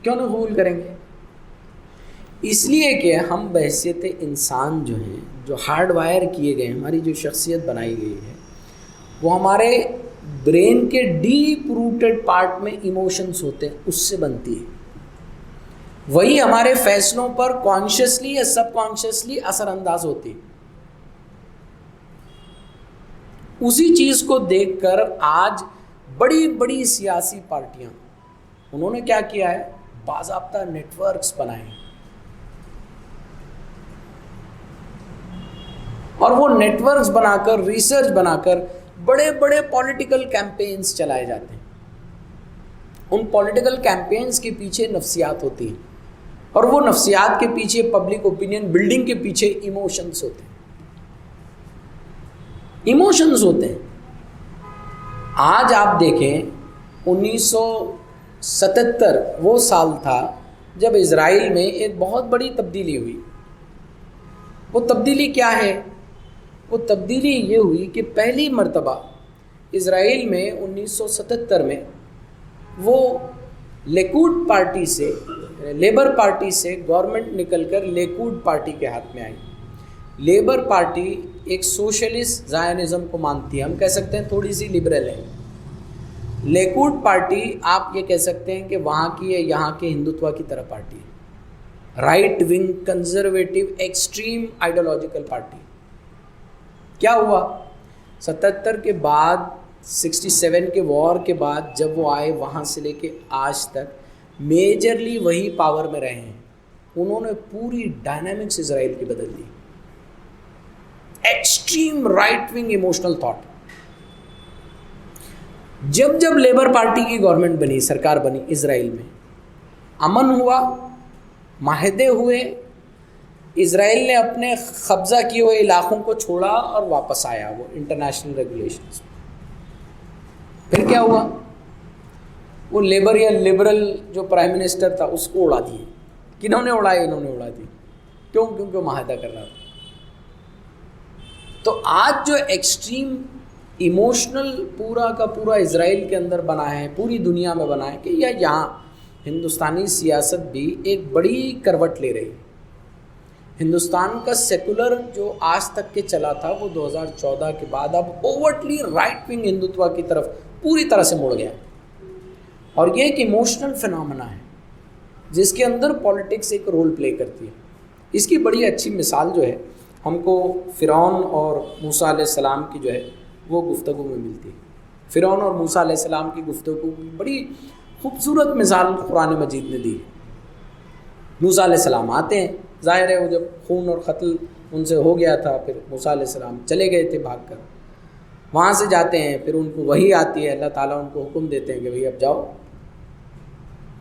کیوں نہیں قبول کریں گے؟ اس لیے کہ ہم بحیثیت انسان جو ہیں، جو ہارڈ وائر کیے گئے، ہماری جو شخصیت بنائی گئی ہے، وہ ہمارے برین کے ڈیپ روٹڈ پارٹ میں ایموشنز ہوتے ہیں، اس سے بنتی ہے. وہی ہمارے فیصلوں پر کانشیسلی یا سب کانشیسلی اثر انداز ہوتی ہے. اسی چیز کو دیکھ کر آج بڑی بڑی سیاسی پارٹیاں، انہوں نے کیا کیا ہے؟ باضابطہ نیٹ ورکس بنائے اور وہ نیٹ ورکس بنا کر ریسرچ بنا کر بڑے بڑے پولیٹیکل کیمپینز چلائے جاتے ہیں. ان پولیٹیکل کیمپینز کے پیچھے نفسیات ہوتی ہیں اور وہ نفسیات کے پیچھے پبلک اوپینین بلڈنگ کے پیچھے ایموشنز ہوتے ہیں. ایموشنز ہوتے ہیں. آج آپ دیکھیں 1977 وہ سال تھا جب اسرائیل میں ایک بہت بڑی تبدیلی ہوئی. وہ تبدیلی کیا ہے؟ وہ تبدیلی یہ ہوئی کہ پہلی مرتبہ اسرائیل میں 1977 میں وہ لیکوڈ پارٹی سے لیبر پارٹی سے گورنمنٹ نکل کر لیکوڈ پارٹی کے ہاتھ میں آئی. لیبر پارٹی ایک سوشلسٹ زائنزم کو مانتی ہے، ہم کہہ سکتے ہیں تھوڑی سی لبرل ہے. لیکوڈ پارٹی آپ یہ کہہ سکتے ہیں کہ وہاں کی ہے یہاں کے ہندوتوا کی طرح پارٹی ہے، right wing conservative extreme ideological party. کیا ہوا 77 کے بعد 67 کے وار کے بعد جب وہ آئے وہاں سے لے کے آج تک میجرلی وہی پاور میں رہے ہیں. انہوں نے پوری ڈائنامکس اسرائیل کی بدل دی. Extreme right wing emotional thought. جب جب لیبر پارٹی کی گورنمنٹ بنی، سرکار بنی اسرائیل میں، امن ہوا، معاہدے ہوئے، اسرائیل نے اپنے قبضہ کیے ہوئے علاقوں کو چھوڑا اور واپس آیا وہ انٹرنیشنل ریگولیشنز. پھر کیا ہوا؟ وہ لیبر یا لبرل جو پرائم منسٹر تھا اس کو اڑا دیے. کنہوں نے اڑائے؟ انہوں نے اڑا دی. کیوں؟ کیونکہ وہ معاہدہ کر رہا تھا. تو آج جو ایکسٹریم ایموشنل پورا کا پورا اسرائیل کے اندر بنا ہے، پوری دنیا میں بنا ہے کہ یہاں ہندوستانی سیاست بھی ایک بڑی کروٹ لے رہی ہے. ہندوستان کا سیکولر جو آج تک کے چلا تھا وہ 2014 کے بعد اب اوورٹلی رائٹ ونگ ہندوتوا کی طرف پوری طرح سے مڑ گیا. اور یہ ایک ایموشنل فنامنا ہے جس کے اندر پولیٹکس ایک رول پلے کرتی ہے. اس کی بڑی اچھی مثال جو ہے ہم کو فرعون اور موسیٰ علیہ السلام کی جو ہے وہ گفتگو میں ملتی ہے. فرعون اور موسیٰ علیہ السلام کی گفتگو کی بڑی خوبصورت مثال قرآن مجید نے دی. موسیٰ علیہ السلام آتے ہیں، ظاہر ہے وہ جب خون اور قتل ان سے ہو گیا تھا پھر موسیٰ علیہ السلام چلے گئے تھے بھاگ کر. وہاں سے جاتے ہیں، پھر ان کو وحی آتی ہے، اللہ تعالیٰ ان کو حکم دیتے ہیں کہ بھئی اب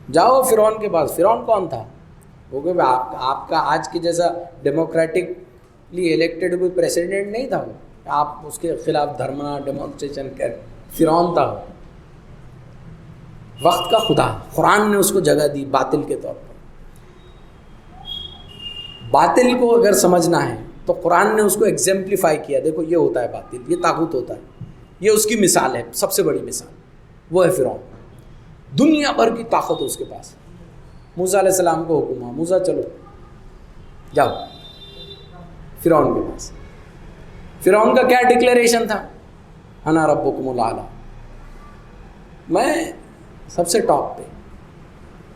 جاؤ فرعون کے پاس. فرعون کون تھا؟ وہ کہ آپ کا آج کے جیسا ڈیموکریٹکلی الیکٹڈ کوئی پریسیڈنٹ نہیں تھا. وہ آپ اس کے خلاف دھرنا ڈیمانسٹریشن کر. فرعون تھا وقت کا خدا. قرآن نے اس کو جگہ دی باطل کے طور پر. باطل کو اگر سمجھنا ہے تو قرآن نے اس کو ایگزمپلیفائی کیا. دیکھو یہ ہوتا ہے باطل، یہ طاغوت ہوتا ہے، یہ اس کی مثال ہے، سب سے بڑی مثال وہ ہے فرعون. دنیا بھر کی طاقت اس کے پاس. موسیٰ علیہ السلام کو حکم ہوا، موسیٰ چلو جاؤ فرعون کے پاس. فرعون کا کیا ڈکلیریشن تھا؟ انا ربکم الاعلی، میں سب سے ٹاپ پہ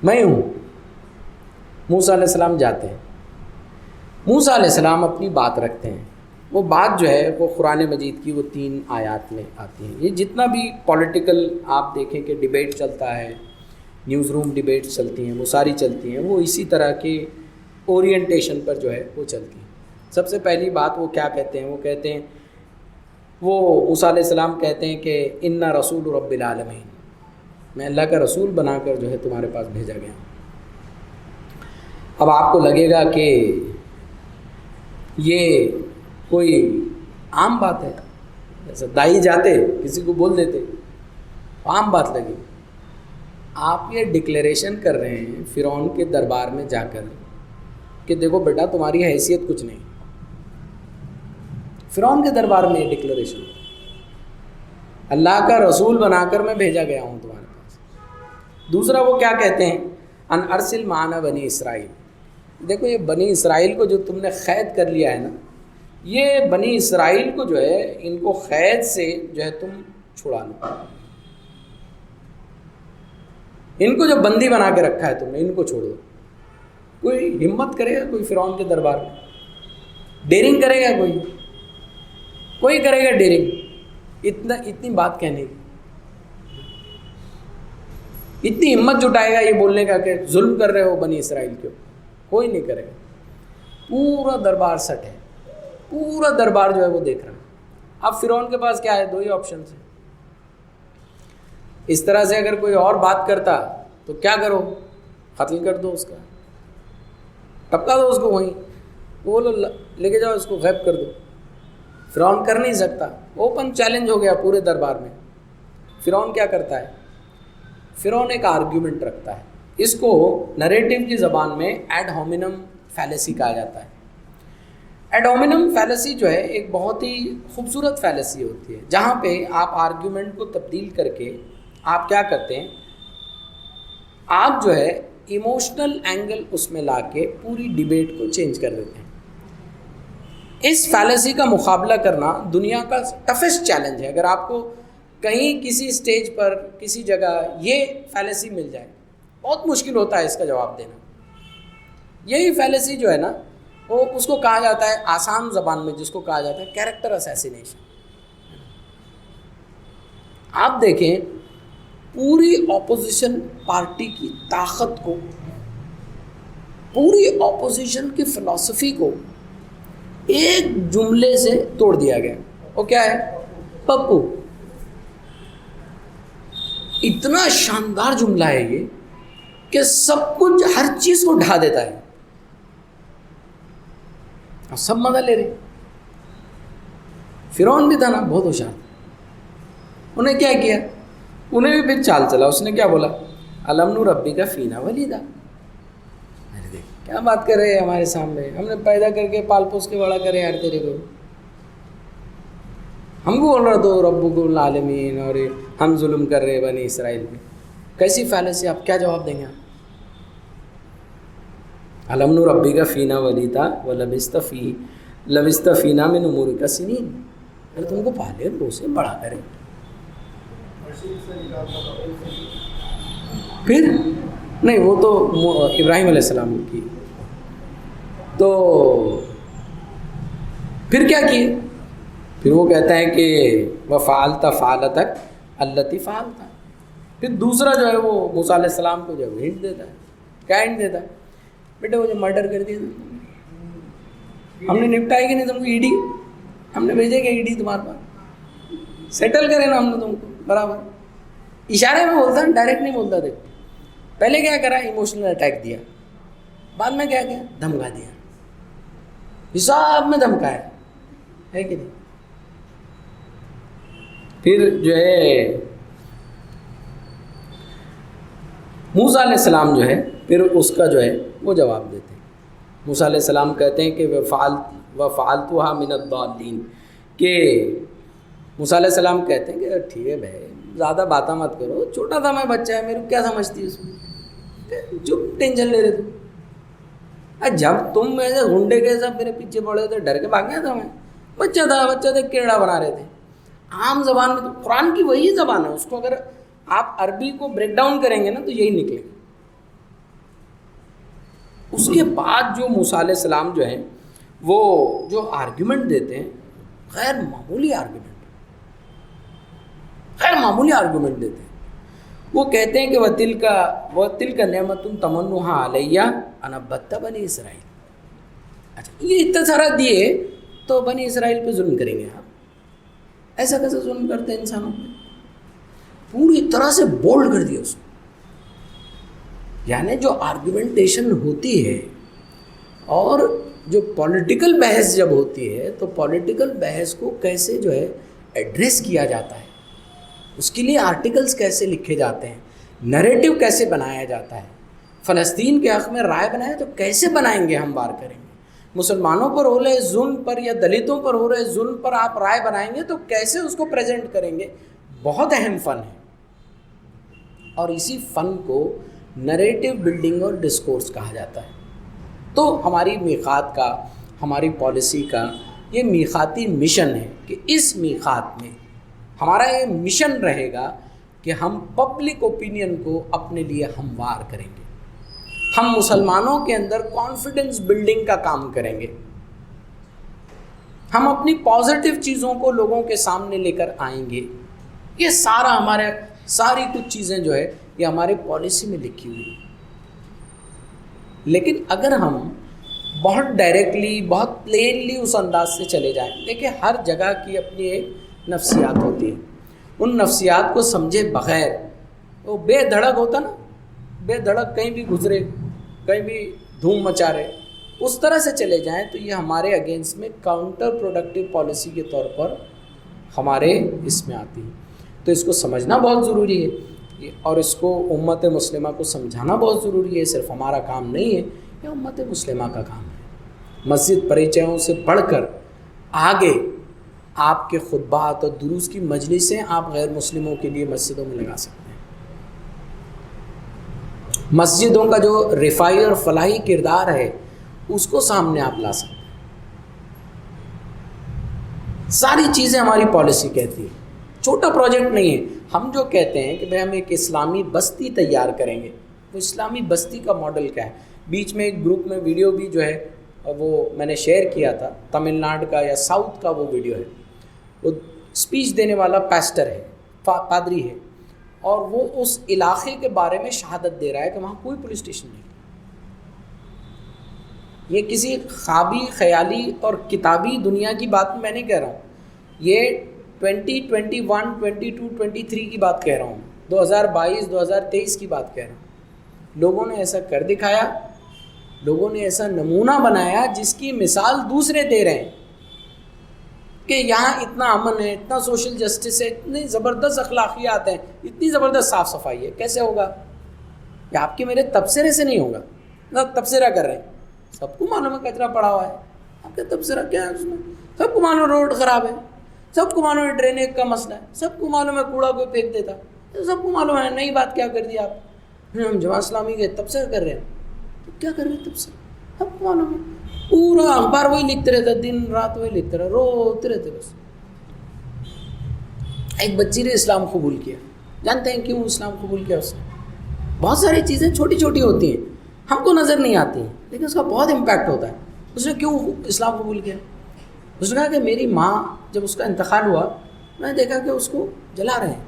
میں ہوں. موسیٰ علیہ السلام جاتے ہیں. موسیٰ علیہ السلام اپنی بات رکھتے ہیں. وہ بات جو ہے وہ قرآن مجید کی وہ 3 آیات میں آتی ہیں. یہ جتنا بھی پولیٹیکل آپ دیکھیں کہ ڈیبیٹ چلتا ہے، نیوز روم ڈیبیٹ چلتی ہیں، وہ ساری چلتی ہیں، وہ اسی طرح کے اورینٹیشن پر جو ہے وہ چلتی ہیں. سب سے پہلی بات وہ کیا کہتے ہیں؟ وہ کہتے ہیں، وہ موسیٰ علیہ السلام کہتے ہیں کہ انا رسول رب العالمین، میں اللہ کا رسول بنا کر جو ہے تمہارے پاس بھیجا گیا. اب آپ کو لگے گا کہ یہ کوئی عام بات ہے، جیسے دائی جاتے کسی کو بول دیتے، عام بات لگی. آپ یہ ڈکلیریشن کر رہے ہیں فرعون کے دربار میں جا کر کہ دیکھو بیٹا تمہاری حیثیت کچھ نہیں. فرعون کے دربار میں یہ ڈکلیریشن، اللہ کا رسول بنا کر میں بھیجا گیا ہوں تمہارے پاس. دوسرا وہ کیا کہتے ہیں؟ ان ارسل معنا بنی اسرائیل. دیکھو یہ بنی اسرائیل کو جو تم نے قید کر لیا ہے نا، یہ بنی اسرائیل کو جو ہے ان کو قید سے جو ہے تم چھڑا لو. ان کو جو بندی بنا کے رکھا ہے تم نے، ان کو چھوڑ دو. کوئی ہمت کرے گا کوئی فرعون کے دربار میں؟ ڈیرنگ کرے گا کوئی کرے گا ڈیرنگ اتنی بات کہنے کی؟ اتنی ہمت جٹائے گا یہ بولنے کا کہ ظلم کر رہے ہو بنی اسرائیل کے؟ کوئی نہیں کرے گا. پورا دربار سٹ ہے, پورا دربار جو ہے وہ دیکھ رہا ہے. اب فرعون کے پاس کیا ہے؟ 2 ہی آپشنس ہیں. اس طرح سے اگر کوئی اور بات کرتا تو کیا کرو؟ قتل کر دو اس کا, ٹپکا دو اس کو وہیں, بولو لے کے جاؤ اس کو غائب کر دو. فرعون کر نہیں سکتا, اوپن چیلنج ہو گیا پورے دربار میں. فرعون کیا کرتا ہے؟ فرعون ایک آرگیومنٹ رکھتا ہے, اس کو نریٹو کی زبان میں ایڈ ہومینم فیلیسی کہا جاتا ہے. ایڈ ہومینم فیلیسی جو ہے ایک بہت ہی خوبصورت فیلیسی ہوتی ہے, جہاں پہ آپ آرگیومنٹ کو تبدیل کر کے آپ کیا کرتے ہیں, آپ جو ہے ایموشنل اینگل اس میں لا کے پوری ڈیبیٹ کو چینج کر دیتے ہیں. اس فیلیسی کا مقابلہ کرنا دنیا کا ٹفسٹ چیلنج ہے. اگر آپ کو کہیں کسی اسٹیج پر کسی جگہ یہ فیلیسی مل جائے, بہت مشکل ہوتا ہے اس کا جواب دینا. یہی فیلیسی جو ہے نا, وہ اس کو کہا جاتا ہے آسان زبان میں جس کو کہا جاتا ہے کیریکٹر اسیسینیشن. آپ دیکھیں پوری اپوزیشن پارٹی کی طاقت کو, پوری اپوزیشن کی فلسفی کو ایک جملے سے توڑ دیا گیا. وہ کیا ہے؟ پپو. اتنا شاندار جملہ ہے یہ کہ سب کچھ ہر چیز کو ڈھا دیتا ہے اور سب مزہ لے رہے. فرعون بھی تھا نا بہت ہوشیار, انہیں کیا کیا؟ انہیں بھی پھر چال چلا. اس نے کیا بولا؟ الم نربک فینا ولیدا. ارے دیکھ کیا بات کر رہے ہیں ہمارے سامنے, ہم نے پیدا کر کے پال پوس کے بڑا کرے یار تیرے کو. ہم کو بول رہا تو ربک العالمین اور ہم ظلم کر رہے بنی اسرائیل پہ. کیسی فیلیسی, آپ کیا جواب دیں گے؟ الم نربک فینا ولیدا ولبثت فینا من عمرک سنین. ارے تم کو پالے پوسے بڑا کرے. پھر نہیں, وہ تو ابراہیم علیہ السلام کی. تو پھر کیا کیے؟ پھر وہ کہتا ہے کہ وفعلت فعلتک التی فعلت. پھر دوسرا جو ہے وہ موسیٰ علیہ السلام کو جو ہے ہنٹ دیتا ہے. کیا ہنٹ دیتا ہے؟ بیٹے وہ جو مرڈر کر دیا ہم نے نپٹائی کہ نہیں تم کو, ای ڈی ہم نے بھیجے کہ ای ڈی تمہارے پاس سیٹل کرے نا ہم نے تم کو برابر. اشارے میں بولتا ہے, ڈائریکٹ نہیں بولتا. دیکھ پہلے کیا کرا؟ ایموشنل اٹیک دیا, بعد میں کیا کیا؟ دھمکا دیا. حساب میں دھمکایا ہے کہ نہیں. پھر جو ہے موسیٰ علیہ السلام جو ہے پھر اس کا جو ہے وہ جواب دیتے ہیں. موسیٰ علیہ السلام کہتے ہیں کہ وفعلتها من الضالین, کہ موسیٰ علیہ السلام کہتے ہیں کہ ٹھیک ہے بھائی زیادہ باتیں مت کرو, چھوٹا تھا میں بچہ ہے, میرے کو کیا سمجھتی ہے اس میں, چپ ٹینشن لے رہے تم. جب تم ایسے غنڈے کے سب میرے پیچھے پڑے تھے ڈر کے بھاگ گیا تھا میں, بچہ تھا کیڑا بنا رہے تھے. عام زبان میں تو قرآن کی وہی زبان ہے, اس کو اگر آپ عربی کو بریک ڈاؤن کریں گے نا تو یہی نکلے گا. اس کے بعد جو موسیٰ علیہ السلام جو ہیں وہ جو آرگیومنٹ دیتے ہیں غیر معمولی آرگیومنٹ دیتے ہیں. وہ کہتے ہیں کہ وَتِلْكَ نِعْمَةٌ تَمُنُّهَا عَلَيَّ أَنْ عَبَّدْتَ بَنِي إِسْرَائِيل. اچھا یہ اتنا سارا دیے تو بنی اسرائیل پہ ظلم کریں گے آپ؟ ایسا کیسے ظلم کرتے ہیں انسانوں پہ؟ پوری طرح سے بولڈ کر دیا اس کو. یعنی جو آرگیومنٹیشن ہوتی ہے اور جو پولیٹیکل بحث جب ہوتی ہے تو پولیٹیکل بحث کو کیسے جو ہے ایڈریس کیا جاتا ہے, اس کے لیے آرٹیکلز کیسے لکھے جاتے ہیں, نریٹو کیسے بنایا جاتا ہے. فلسطین کے حق میں رائے بنائے تو کیسے بنائیں گے, ہم وار کریں گے. مسلمانوں پر ہو رہے ظلم پر یا دلتوں پر ہو رہے ظلم پر آپ رائے بنائیں گے تو کیسے اس کو پریزنٹ کریں گے. بہت اہم فن ہے, اور اسی فن کو نریٹو بلڈنگ اور ڈسکورس کہا جاتا ہے. تو ہماری میقات کا, ہماری پالیسی کا یہ میقاتی مشن ہے کہ اس میقات میں ہمارا یہ مشن رہے گا کہ ہم پبلک اوپینین کو اپنے لیے ہموار کریں گے. ہم مسلمانوں کے اندر کانفیڈنس بلڈنگ کا کام کریں گے. ہم اپنی پازیٹیو چیزوں کو لوگوں کے سامنے لے کر آئیں گے. یہ سارا ہمارے ساری کچھ چیزیں جو ہے یہ ہمارے پالیسی میں لکھی ہوئی ہے. لیکن اگر ہم بہت ڈائریکٹلی بہت پلینلی اس انداز سے چلے جائیں، دیکھیں ہر جگہ کی اپنی ایک نفسیات ہوتی ہے، ان نفسیات کو سمجھے بغیر وہ بے دھڑک ہوتا نا، بے دھڑک کہیں بھی گزرے، کہیں بھی دھوم مچا رہے، اس طرح سے چلے جائیں تو یہ ہمارے اگینسٹ میں کاؤنٹر پروڈکٹیو پالیسی کے طور پر ہمارے اس میں آتی ہے. تو اس کو سمجھنا بہت ضروری ہے اور اس کو امت مسلمہ کو سمجھانا بہت ضروری ہے. صرف ہمارا کام نہیں ہے، یہ امت مسلمہ کا کام ہے. مسجد پریچیوں سے بڑھ کر آگے آپ کے خطبات اور دروس کی مجلسیں آپ غیر مسلموں کے لیے مسجدوں میں لگا سکتے ہیں. مسجدوں کا جو رفاعی اور فلاحی کردار ہے اس کو سامنے آپ لا سکتے ہیں. ساری چیزیں ہماری پالیسی کہتی ہے، چھوٹا پروجیکٹ نہیں ہے. ہم جو کہتے ہیں کہ بھائی ہم ایک اسلامی بستی تیار کریں گے، وہ اسلامی بستی کا ماڈل کیا ہے؟ بیچ میں ایک گروپ میں ویڈیو بھی جو ہے وہ میں نے شیئر کیا تھا، تمل ناڈو کا یا ساؤتھ کا وہ ویڈیو ہے. وہ اسپیچ دینے والا پیسٹر ہے، پادری ہے، اور وہ اس علاقے کے بارے میں شہادت دے رہا ہے کہ وہاں کوئی پولیس اسٹیشن نہیں. یہ کسی خوابی خیالی اور کتابی دنیا کی بات میں نہیں کہہ رہا ہوں، یہ 2021 22 23 کی بات کہہ رہا ہوں، 2022 2023 کی بات کہہ رہا ہوں. لوگوں نے ایسا کر دکھایا، لوگوں نے ایسا نمونہ بنایا جس کی مثال دوسرے دے رہے ہیں کہ یہاں اتنا امن ہے، اتنا سوشل جسٹس ہے، اتنی زبردست اخلاقیات ہیں، اتنی زبردست صاف صفائی ہے. کیسے ہوگا؟ یہ آپ کے میرے تبصرے سے نہیں ہوگا. نہ تبصرہ کر رہے ہیں، سب کو معلوم ہے کچرا پڑا ہوا ہے، آپ کا تبصرہ کیا ہے اس میں؟ سب کو معلوم ہے روڈ خراب ہے، سب کو معلوم ہے ڈرینیج کا مسئلہ ہے، سب کو معلوم ہے کوڑا کوئی پھینک دیتا، سب کو معلوم ہے. نئی بات کیا کر دی آپ؟ ہم جماعت اسلامی کے تبصرہ کر رہے ہیں. تو کیا کر رہے ہیں تبصرہ؟ سب کو معلوم ہے، پورا اخبار وہی لکھتے رہتا، دن رات وہی لکھتے رہے، روتے رہتے بس. ایک بچی نے اسلام قبول کیا، جانتے ہیں کیوں اسلام قبول کیا اس نے؟ بہت ساری چیزیں چھوٹی چھوٹی ہوتی ہیں، ہم کو نظر نہیں آتی ہیں، لیکن اس کا بہت امپیکٹ ہوتا ہے. اس نے کیوں اسلام قبول کیا؟ اس نے کہا کہ میری ماں جب اس کا انتقال ہوا، میں نے دیکھا کہ اس کو جلا رہے ہیں،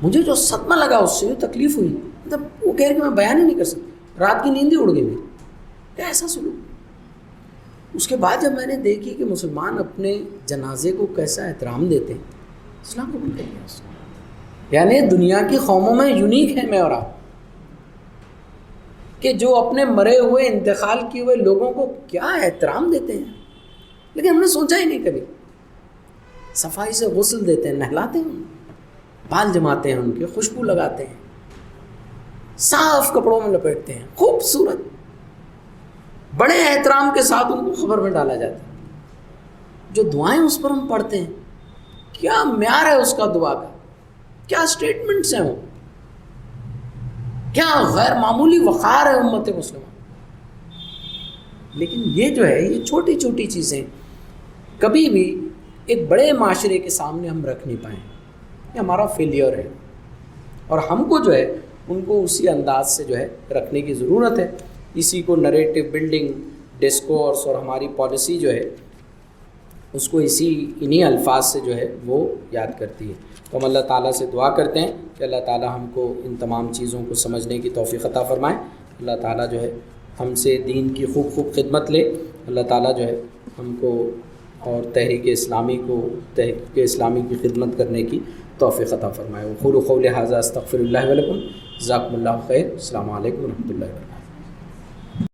مجھے جو صدمہ لگا اس سے، جو تکلیف ہوئی، مطلب وہ کہہ رہے کہ میں بیان ہی نہیں کر سکتی، رات کی نیند ہی اڑ گئی میری. کیا ایسا سلوک؟ اس کے بعد جب میں نے دیکھی کہ مسلمان اپنے جنازے کو کیسا احترام دیتے ہیں، اسلام قبول کر لیا اس نے. یعنی دنیا کی قوموں میں یونیک ہے میں اور آپ، کہ جو اپنے مرے ہوئے انتقال کیے ہوئے لوگوں کو کیا احترام دیتے ہیں. لیکن ہم نے سوچا ہی نہیں کبھی. صفائی سے غسل دیتے ہیں، نہلاتے ہیں، بال جماتے ہیں، ان کے خوشبو لگاتے ہیں، صاف کپڑوں میں لپیٹتے ہیں، خوبصورت بڑے احترام کے ساتھ ان کو خبر میں ڈالا جاتا ہے. جو دعائیں اس پر ہم پڑھتے ہیں، کیا معیار ہے اس کا دعا کا، کیا اسٹیٹمنٹس ہیں وہ، کیا غیر معمولی وقار ہے امت مسلمہ. لیکن یہ جو ہے، یہ چھوٹی چھوٹی چیزیں کبھی بھی ایک بڑے معاشرے کے سامنے ہم رکھ نہیں پائیں. یہ ہمارا فیلیئر ہے، اور ہم کو جو ہے ان کو اسی انداز سے جو ہے رکھنے کی ضرورت ہے. اسی کو نریٹو بلڈنگ، ڈسکورس اور ہماری پالیسی جو ہے اس کو انہی الفاظ سے جو ہے وہ یاد کرتی ہے. تو ہم اللہ تعالیٰ سے دعا کرتے ہیں کہ اللہ تعالیٰ ہم کو ان تمام چیزوں کو سمجھنے کی توفیق عطا فرمائے. اللہ تعالیٰ جو ہے ہم سے دین کی خوب خدمت لے. اللہ تعالیٰ جو ہے ہم کو اور تحریک اسلامی کی خدمت کرنے کی توفیق عطا فرمائے. قولوا قولی ھذا استغفر اللہ ولکم. جزاکم اللہ خیر. السلام علیکم ورحمۃ اللہ وبرکاتہ.